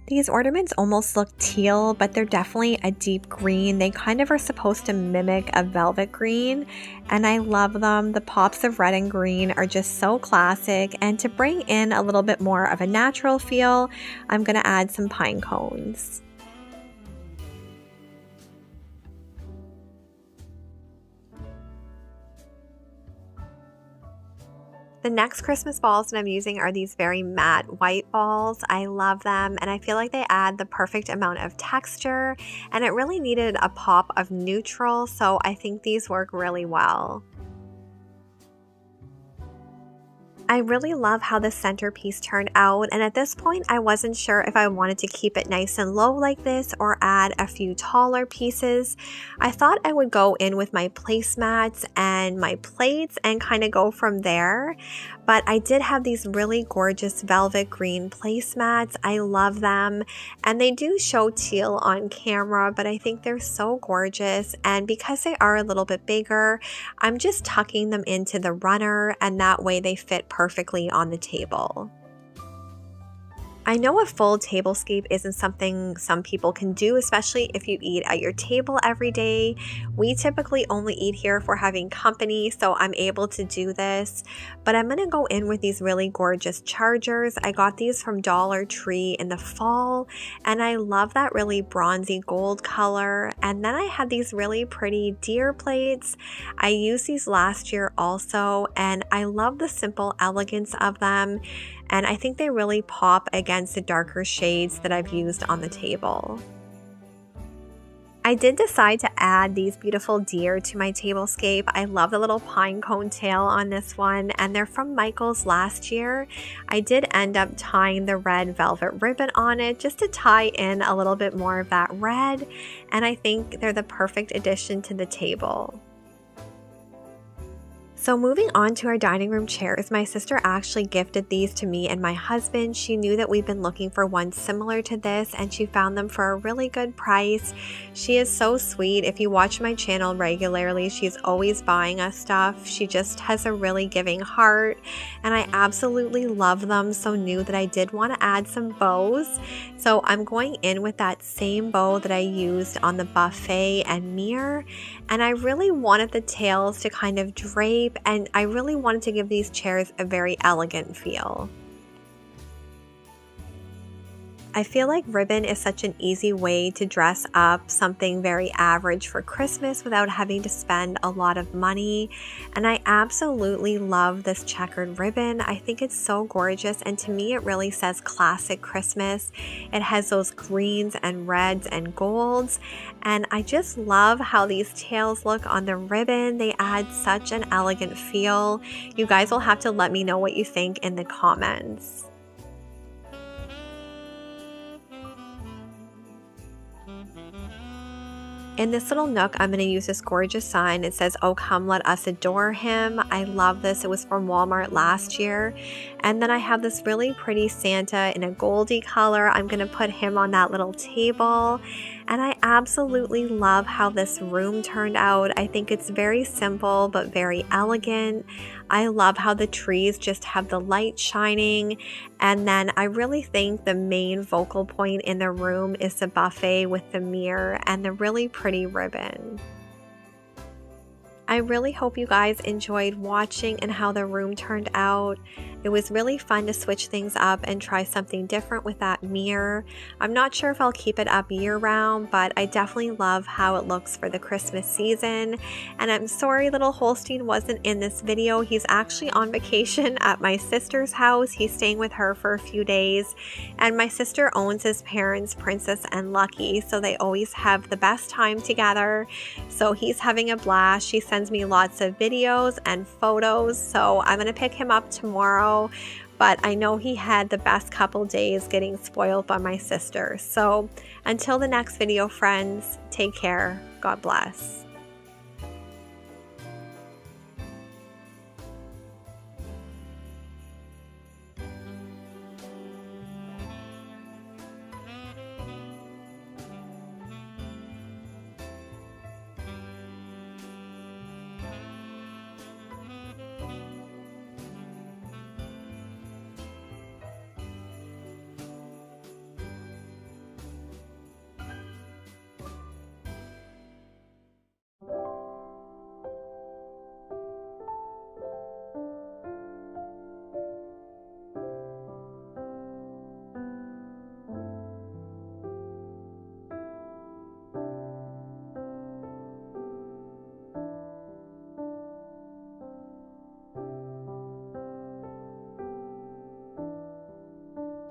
These ornaments almost look teal, but they're definitely a deep green. They kind of are supposed to mimic a velvet green, and I love them. The pops of red and green are just so classic, and to bring in a little bit more of a natural feel, I'm going to add some pine cones. The next Christmas balls that I'm using are these very matte white balls. I love them, and I feel like they add the perfect amount of texture, and it really needed a pop of neutral, so I think these work really well. I really love how the centerpiece turned out, and at this point I wasn't sure if I wanted to keep it nice and low like this or add a few taller pieces. I thought I would go in with my placemats and my plates and kind of go from there, but I did have these really gorgeous velvet green placemats. I love them, and they do show teal on camera, but I think they're so gorgeous, and because they are a little bit bigger, I'm just tucking them into the runner, and that way they fit perfectly on the table. I know a full tablescape isn't something some people can do, especially if you eat at your table every day. We typically only eat here if we're having company, so I'm able to do this. But I'm going to go in with these really gorgeous chargers. I got these from Dollar Tree in the fall, and I love that really bronzy gold color. And then I had these really pretty deer plates. I used these last year also, and I love the simple elegance of them. And I think they really pop against the darker shades that I've used on the table. I did decide to add these beautiful deer to my tablescape. I love the little pine cone tail on this one, and they're from Michael's last year. I did end up tying the red velvet ribbon on it just to tie in a little bit more of that red, and I think they're the perfect addition to the table. So moving on to our dining room chairs, my sister actually gifted these to me and my husband. She knew that we've been looking for one similar to this, and she found them for a really good price. She is so sweet. If you watch my channel regularly, she's always buying us stuff. She just has a really giving heart, and I absolutely love them, so knew that I did want to add some bows. So I'm going in with that same bow that I used on the buffet and mirror, and I really wanted the tails to kind of drape, and I really wanted to give these chairs a very elegant feel. I feel like ribbon is such an easy way to dress up something very average for Christmas without having to spend a lot of money. And I absolutely love this checkered ribbon. I think it's so gorgeous, and to me it really says classic Christmas. It has those greens and reds and golds, and I just love how these tails look on the ribbon. They add such an elegant feel. You guys will have to let me know what you think in the comments. In this little nook, I'm going to use this gorgeous sign. It says, "Oh, come let us adore him." I love this. It was from Walmart last year. And then I have this really pretty Santa in a goldy color. I'm going to put him on that little table. And I absolutely love how this room turned out. I think it's very simple but very elegant. I love how the trees just have the light shining. And then I really think the main focal point in the room is the buffet with the mirror and the really pretty ribbon. I really hope you guys enjoyed watching and how the room turned out. It was really fun to switch things up and try something different with that mirror. I'm not sure if I'll keep it up year round, but I definitely love how it looks for the Christmas season. And I'm sorry little Holstein wasn't in this video. He's actually on vacation at my sister's house. He's staying with her for a few days. And my sister owns his parents, Princess and Lucky, so they always have the best time together. So he's having a blast. She sends me lots of videos and photos, so I'm going to pick him up tomorrow. But I know he had the best couple days getting spoiled by my sister. So until the next video, friends, take care. God bless.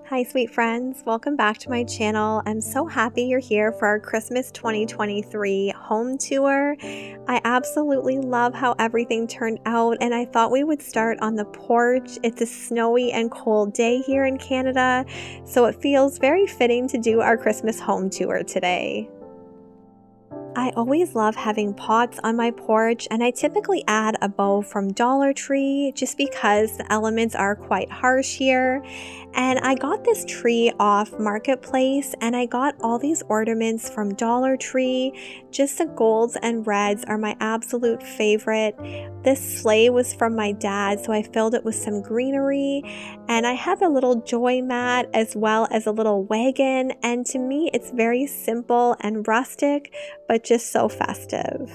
Hi sweet friends, welcome back to my channel. I'm so happy you're here for our Christmas 2023 home tour. I absolutely love how everything turned out, and I thought we would start on the porch. It's a snowy and cold day here in Canada, so it feels very fitting to do our Christmas home tour today. I always love having pots on my porch, and I typically add a bow from Dollar Tree just because the elements are quite harsh here. And I got this tree off Marketplace, and I got all these ornaments from Dollar Tree. Just the golds and reds are my absolute favorite. This sleigh was from my dad, so I filled it with some greenery, and I have a little joy mat as well as a little wagon, and to me it's very simple and rustic, but just so festive.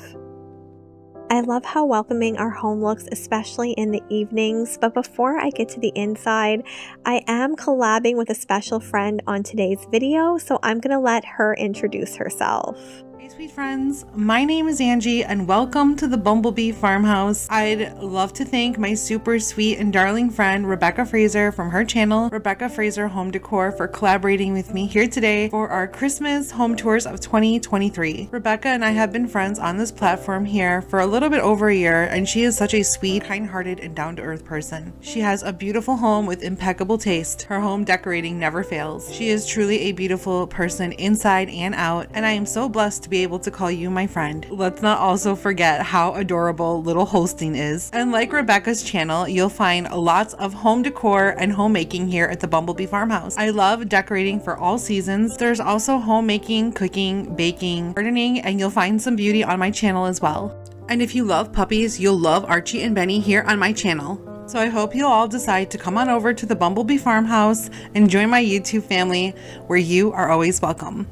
I love how welcoming our home looks, especially in the evenings, but before I get to the inside, I am collabing with a special friend on today's video, so I'm gonna let her introduce herself. Hey sweet friends, my name is Angie and welcome to the Bumblebee Farmhouse. I'd love to thank my super sweet and darling friend Rebekahsharonfraser from her channel, Rebekahsharonfraser Home Decor, for collaborating with me here today for our Christmas home tours of 2023. Rebekah and I have been friends on this platform here for a little bit over a year, and she is such a sweet, kind-hearted, and down-to-earth person. She has a beautiful home with impeccable taste. Her home decorating never fails. She is truly a beautiful person inside and out, and I am so blessed to be able to call you my friend. Let's not also forget how adorable little Holstein is. And like Rebekah's channel, you'll find lots of home decor and homemaking here at the Bumblebee Farmhouse. I love decorating for all seasons. There's also homemaking, cooking, baking, gardening, and you'll find some beauty on my channel as well. And if you love puppies, you'll love Archie and Benny here on my channel. So I hope you'll all decide to come on over to the Bumblebee Farmhouse and join my YouTube family, where you are always welcome.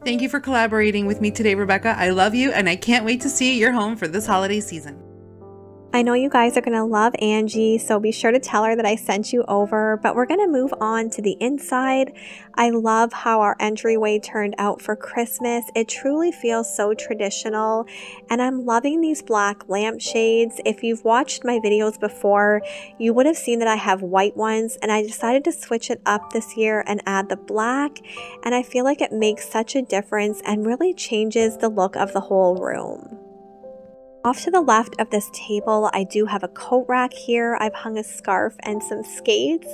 Thank you for collaborating with me today, Rebekah. I love you, and I can't wait to see your home for this holiday season. I know you guys are going to love Angie, so be sure to tell her that I sent you over, but we're going to move on to the inside. I love how our entryway turned out for Christmas. It truly feels so traditional, and I'm loving these black lampshades. If you've watched my videos before, you would have seen that I have white ones, and I decided to switch it up this year and add the black, and I feel like it makes such a difference and really changes the look of the whole room. Off to the left of this table, I do have a coat rack here. I've hung a scarf and some skates.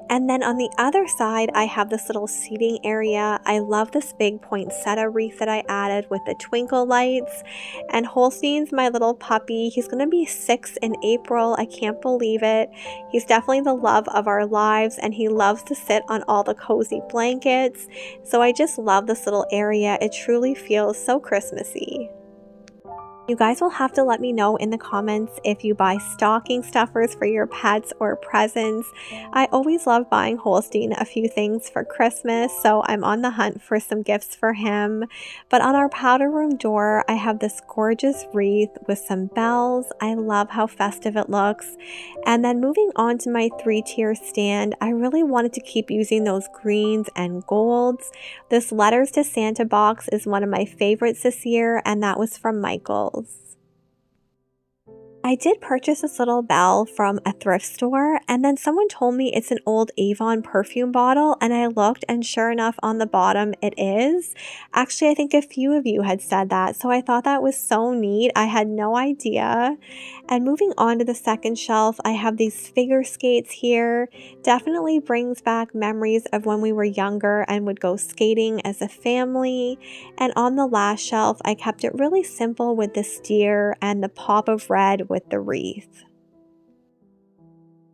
And then on the other side, I have this little seating area. I love this big poinsettia wreath that I added with the twinkle lights. And Holstein's my little puppy. He's going to be 6 in April. I can't believe it. He's definitely the love of our lives, and he loves to sit on all the cozy blankets. So I just love this little area. It truly feels so Christmassy. You guys will have to let me know in the comments if you buy stocking stuffers for your pets or presents. I always love buying Holstein a few things for Christmas, so I'm on the hunt for some gifts for him. But on our powder room door, I have this gorgeous wreath with some bells. I love how festive it looks. And then moving on to my 3-tier stand, I really wanted to keep using those greens and golds. This Letters to Santa box is one of my favorites this year, and that was from Michael's. I did purchase this little bell from a thrift store, and then someone told me it's an old Avon perfume bottle, and I looked, and sure enough on the bottom it is. Actually, I think a few of you had said that, so I thought that was so neat. I had no idea. And moving on to the second shelf, I have these figure skates here. Definitely brings back memories of when we were younger and would go skating as a family. And on the last shelf, I kept it really simple with this deer and the pop of red with the wreath.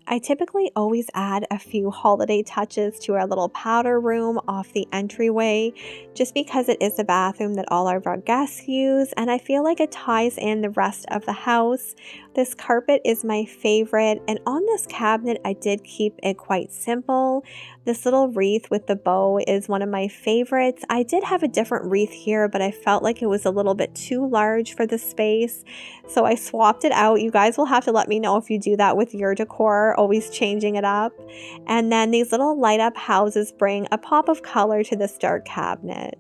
I typically always add a few holiday touches to our little powder room off the entryway, just because it is the bathroom that all of our guests use, and I feel like it ties in the rest of the house. This carpet is my favorite, and on this cabinet I did keep it quite simple. This little wreath with the bow is one of my favorites. I did have a different wreath here, but I felt like it was a little bit too large for the space, so I swapped it out. You guys will have to let me know if you do that with your decor, always changing it up. And then these little light up houses bring a pop of color to this dark cabinet.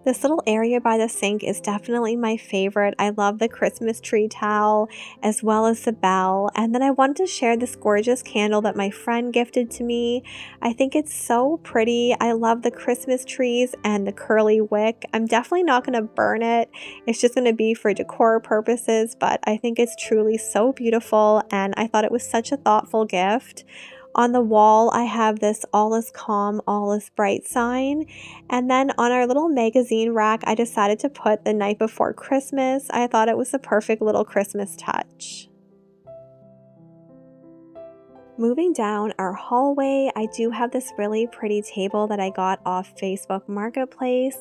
This little area by the sink is definitely my favorite. I love the Christmas tree towel as well as the bell. And then I wanted to share this gorgeous candle that my friend gifted to me. I think it's so pretty. I love the Christmas trees and the curly wick. I'm definitely not going to burn it. It's just going to be for decor purposes, but I think it's truly so beautiful, and I thought it was such a thoughtful gift. On the wall, I have this all is calm, all is bright sign. And then on our little magazine rack, I decided to put the night before Christmas. I thought it was the perfect little Christmas touch. Moving down our hallway, I do have this really pretty table that I got off Facebook Marketplace.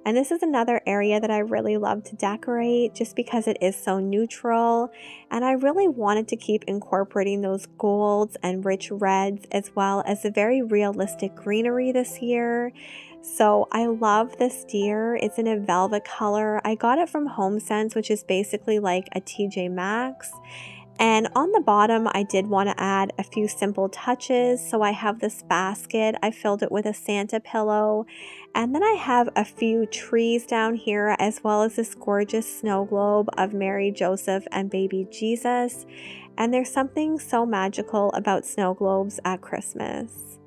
And this is another area that I really love to decorate just because it is so neutral. And I really wanted to keep incorporating those golds and rich reds as well as the very realistic greenery this year. So I love this deer. It's in a velvet color. I got it from HomeSense, which is basically like a TJ Maxx. And on the bottom, I did want to add a few simple touches. So I have this basket. I filled it with a Santa pillow. And then I have a few trees down here, as well as this gorgeous snow globe of Mary, Joseph, and baby Jesus. And there's something so magical about snow globes at Christmas.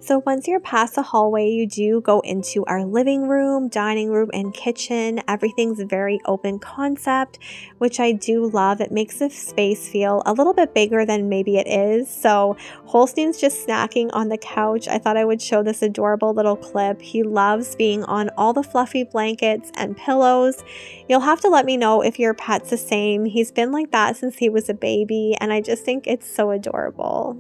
So once you're past the hallway, you do go into our living room, dining room, and kitchen. Everything's very open concept, which I do love. It makes the space feel a little bit bigger than maybe it is. So Holstein's just snacking on the couch. I thought I would show this adorable little clip. He loves being on all the fluffy blankets and pillows. You'll have to let me know if your pet's the same. He's been like that since he was a baby, and I just think it's so adorable.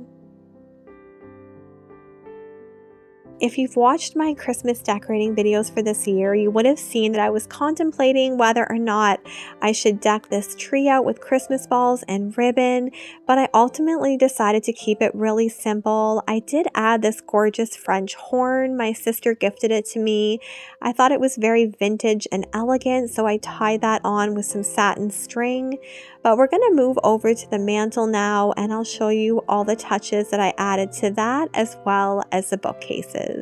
If you've watched my Christmas decorating videos for this year, you would have seen that I was contemplating whether or not I should deck this tree out with Christmas balls and ribbon, but I ultimately decided to keep it really simple. I did add this gorgeous French horn. My sister gifted it to me. I thought it was very vintage and elegant, so I tied that on with some satin string. But we're going to move over to the mantle now, and I'll show you all the touches that I added to that, as well as the bookcases.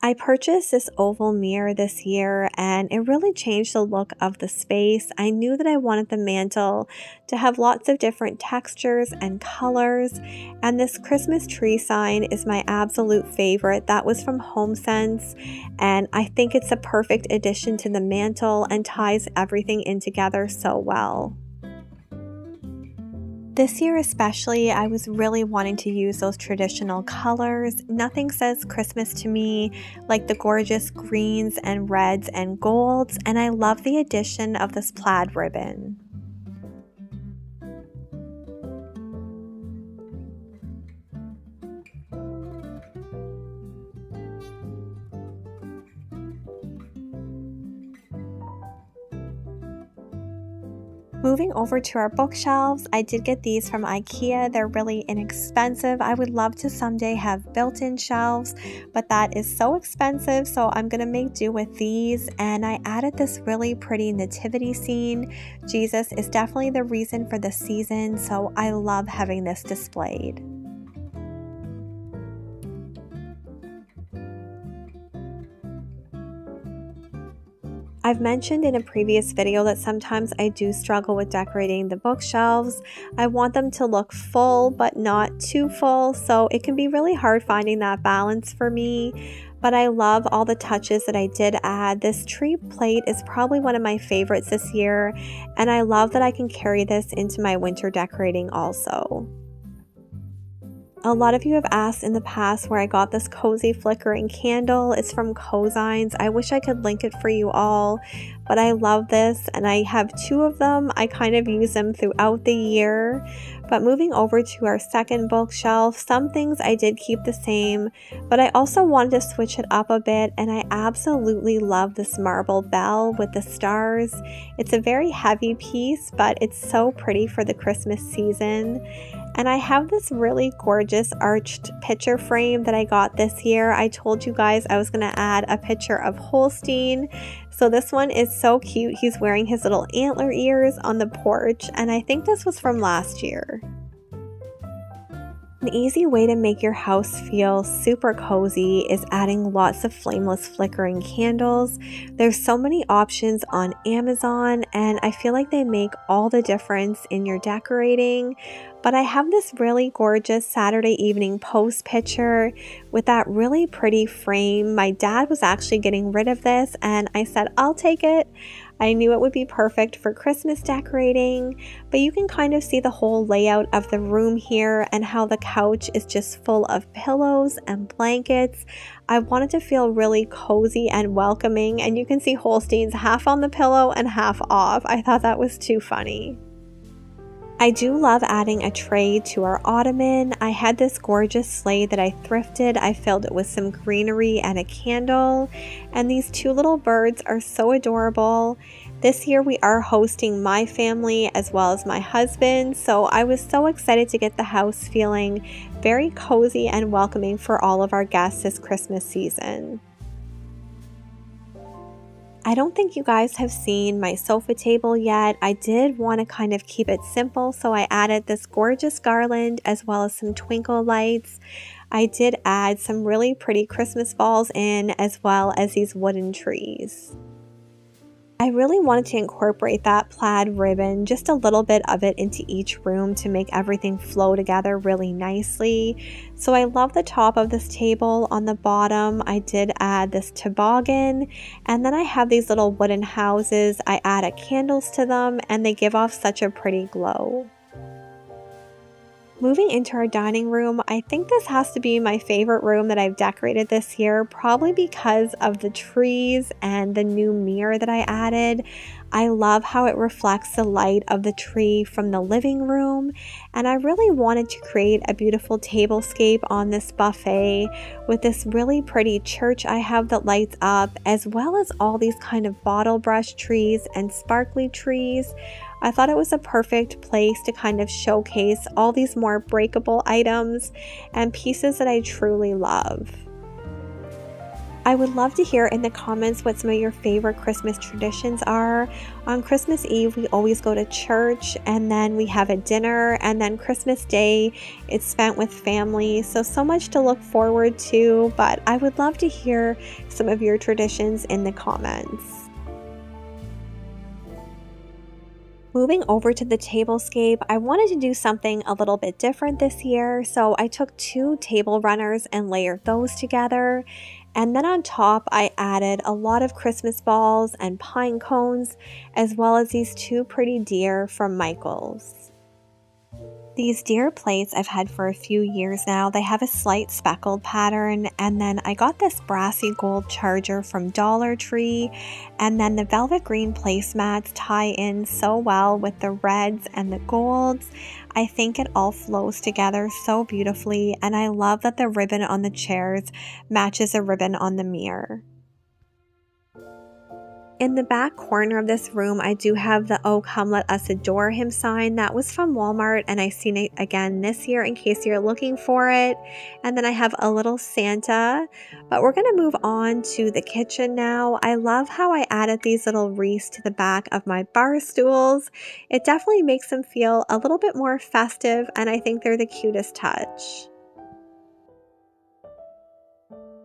I purchased this oval mirror this year, and it really changed the look of the space. I knew that I wanted the mantle to have lots of different textures and colors, and this Christmas tree sign is my absolute favorite. That was from HomeSense, and I think it's a perfect addition to the mantle and ties everything in together so well. This year especially, I was really wanting to use those traditional colors. Nothing says Christmas to me like the gorgeous greens and reds and golds, and I love the addition of this plaid ribbon. Moving over to our bookshelves, I did get these from IKEA. They're really inexpensive. I would love to someday have built-in shelves, but that is so expensive, so I'm gonna make do with these. And I added this really pretty nativity scene. Jesus is definitely the reason for the season, so I love having this displayed. I've mentioned in a previous video that sometimes I do struggle with decorating the bookshelves. I want them to look full but not too full, so it can be really hard finding that balance for me. But I love all the touches that I did add. This tree plate is probably one of my favorites this year, and I love that I can carry this into my winter decorating also. A lot of you have asked in the past where I got this cozy flickering candle. It's from Cozines. I wish I could link it for you all, but I love this, and I have two of them. I kind of use them throughout the year. But moving over to our second bookshelf, some things I did keep the same, but I also wanted to switch it up a bit, and I absolutely love this marble bell with the stars. It's a very heavy piece, but it's so pretty for the Christmas season. And I have this really gorgeous arched picture frame that I got this year. I told you guys I was going to add a picture of Holstein. So this one is so cute. He's wearing his little antler ears on the porch, and I think this was from last year. An easy way to make your house feel super cozy is adding lots of flameless flickering candles. There's so many options on Amazon, and I feel like they make all the difference in your decorating. But I have this really gorgeous Saturday evening post picture with that really pretty frame. My dad was actually getting rid of this, and I said, I'll take it. I knew it would be perfect for Christmas decorating, but you can kind of see the whole layout of the room here and how the couch is just full of pillows and blankets. I wanted to feel really cozy and welcoming, and you can see Holstein's half on the pillow and half off. I thought that was too funny. I do love adding a tray to our ottoman. I had this gorgeous sleigh that I thrifted. I filled it with some greenery and a candle. And these two little birds are so adorable. This year we are hosting my family as well as my husband. So I was so excited to get the house feeling very cozy and welcoming for all of our guests this Christmas season. I don't think you guys have seen my sofa table yet. I did want to kind of keep it simple, so I added this gorgeous garland as well as some twinkle lights. I did add some really pretty Christmas balls in as well as these wooden trees. I really wanted to incorporate that plaid ribbon, just a little bit of it into each room to make everything flow together really nicely. So I love the top of this table. On the bottom, I did add this toboggan, and then I have these little wooden houses. I added candles to them, and they give off such a pretty glow. Moving into our dining room, I think this has to be my favorite room that I've decorated this year, probably because of the trees and the new mirror that I added. I love how it reflects the light of the tree from the living room, and I really wanted to create a beautiful tablescape on this buffet with this really pretty church I have that lights up, as well as all these kind of bottle brush trees and sparkly trees. I thought it was a perfect place to kind of showcase all these more breakable items and pieces that I truly love. I would love to hear in the comments what some of your favorite Christmas traditions are. On Christmas Eve, we always go to church, and then we have a dinner, and then Christmas Day, it's spent with family. So much to look forward to, but I would love to hear some of your traditions in the comments. Moving over to the tablescape, I wanted to do something a little bit different this year, so I took 2 table runners and layered those together. And then on top, I added a lot of Christmas balls and pine cones, as well as these 2 pretty deer from Michael's. These deer plates I've had for a few years now. They have a slight speckled pattern, and then I got this brassy gold charger from Dollar Tree, and then the velvet green placemats tie in so well with the reds and the golds. I think it all flows together so beautifully, and I love that the ribbon on the chairs matches the ribbon on the mirror. In the back corner of this room, I do have the "Oh Come Let Us Adore Him" sign. That was from Walmart, and I've seen it again this year in case you're looking for it. And then I have a little Santa, but we're going to move on to the kitchen now. I love how I added these little wreaths to the back of my bar stools. It definitely makes them feel a little bit more festive, and I think they're the cutest touch.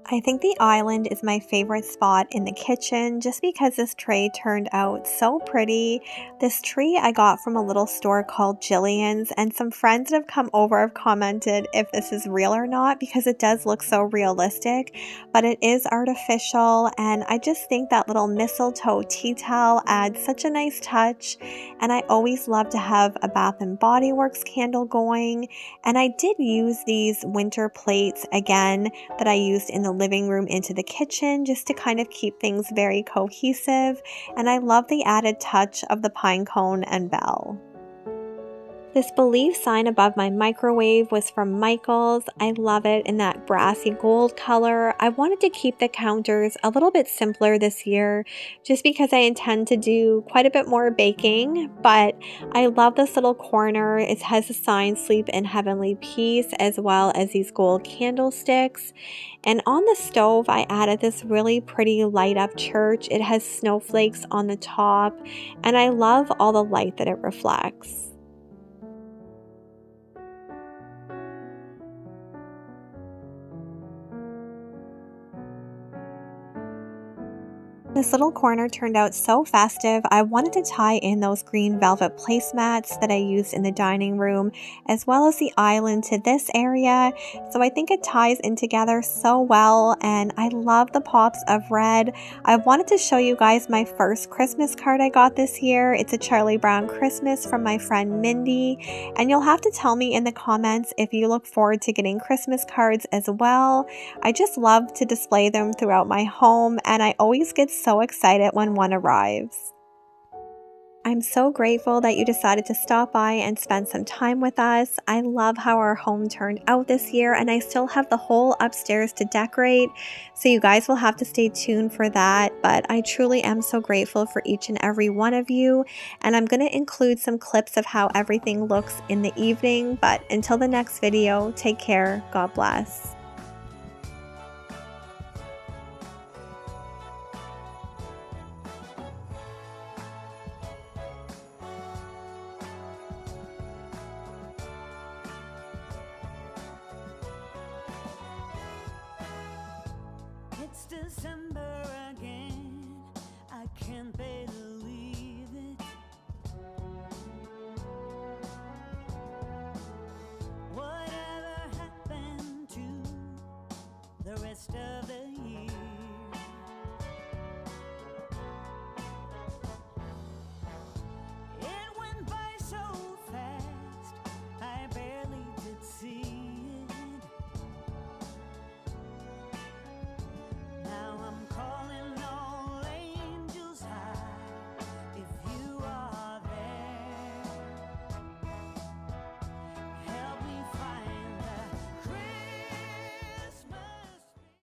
I think the island is my favorite spot in the kitchen just because this tray turned out so pretty. This tree I got from a little store called Jillian's, and some friends that have come over have commented if this is real or not because it does look so realistic, but it is artificial, and I just think that little mistletoe tea towel adds such a nice touch. And I always love to have a Bath & Body Works candle going, and I did use these winter plates again that I used in the living room into the kitchen just to kind of keep things very cohesive, and I love the added touch of the pine cone and bell. This Believe sign above my microwave was from Michael's. I love it in that brassy gold color. I wanted to keep the counters a little bit simpler this year just because I intend to do quite a bit more baking, but I love this little corner. It has a sign "Sleep in Heavenly Peace" as well as these gold candlesticks. And on the stove, I added this really pretty light up church. It has snowflakes on the top, and I love all the light that it reflects. This little corner turned out so festive. I wanted to tie in those green velvet placemats that I used in the dining room, as well as the island to this area. So I think it ties in together so well, and I love the pops of red. I wanted to show you guys my first Christmas card I got this year. It's a Charlie Brown Christmas from my friend Mindy, and you'll have to tell me in the comments if you look forward to getting Christmas cards as well. I just love to display them throughout my home, and I always get so excited when one arrives. I'm so grateful that you decided to stop by and spend some time with us. I love how our home turned out this year, and I still have the whole upstairs to decorate, so you guys will have to stay tuned for that. But I truly am so grateful for each and every one of you, and I'm going to include some clips of how everything looks in the evening. But until the next video, take care. God bless. It's December again, I can't believe it. Whatever happened to the rest of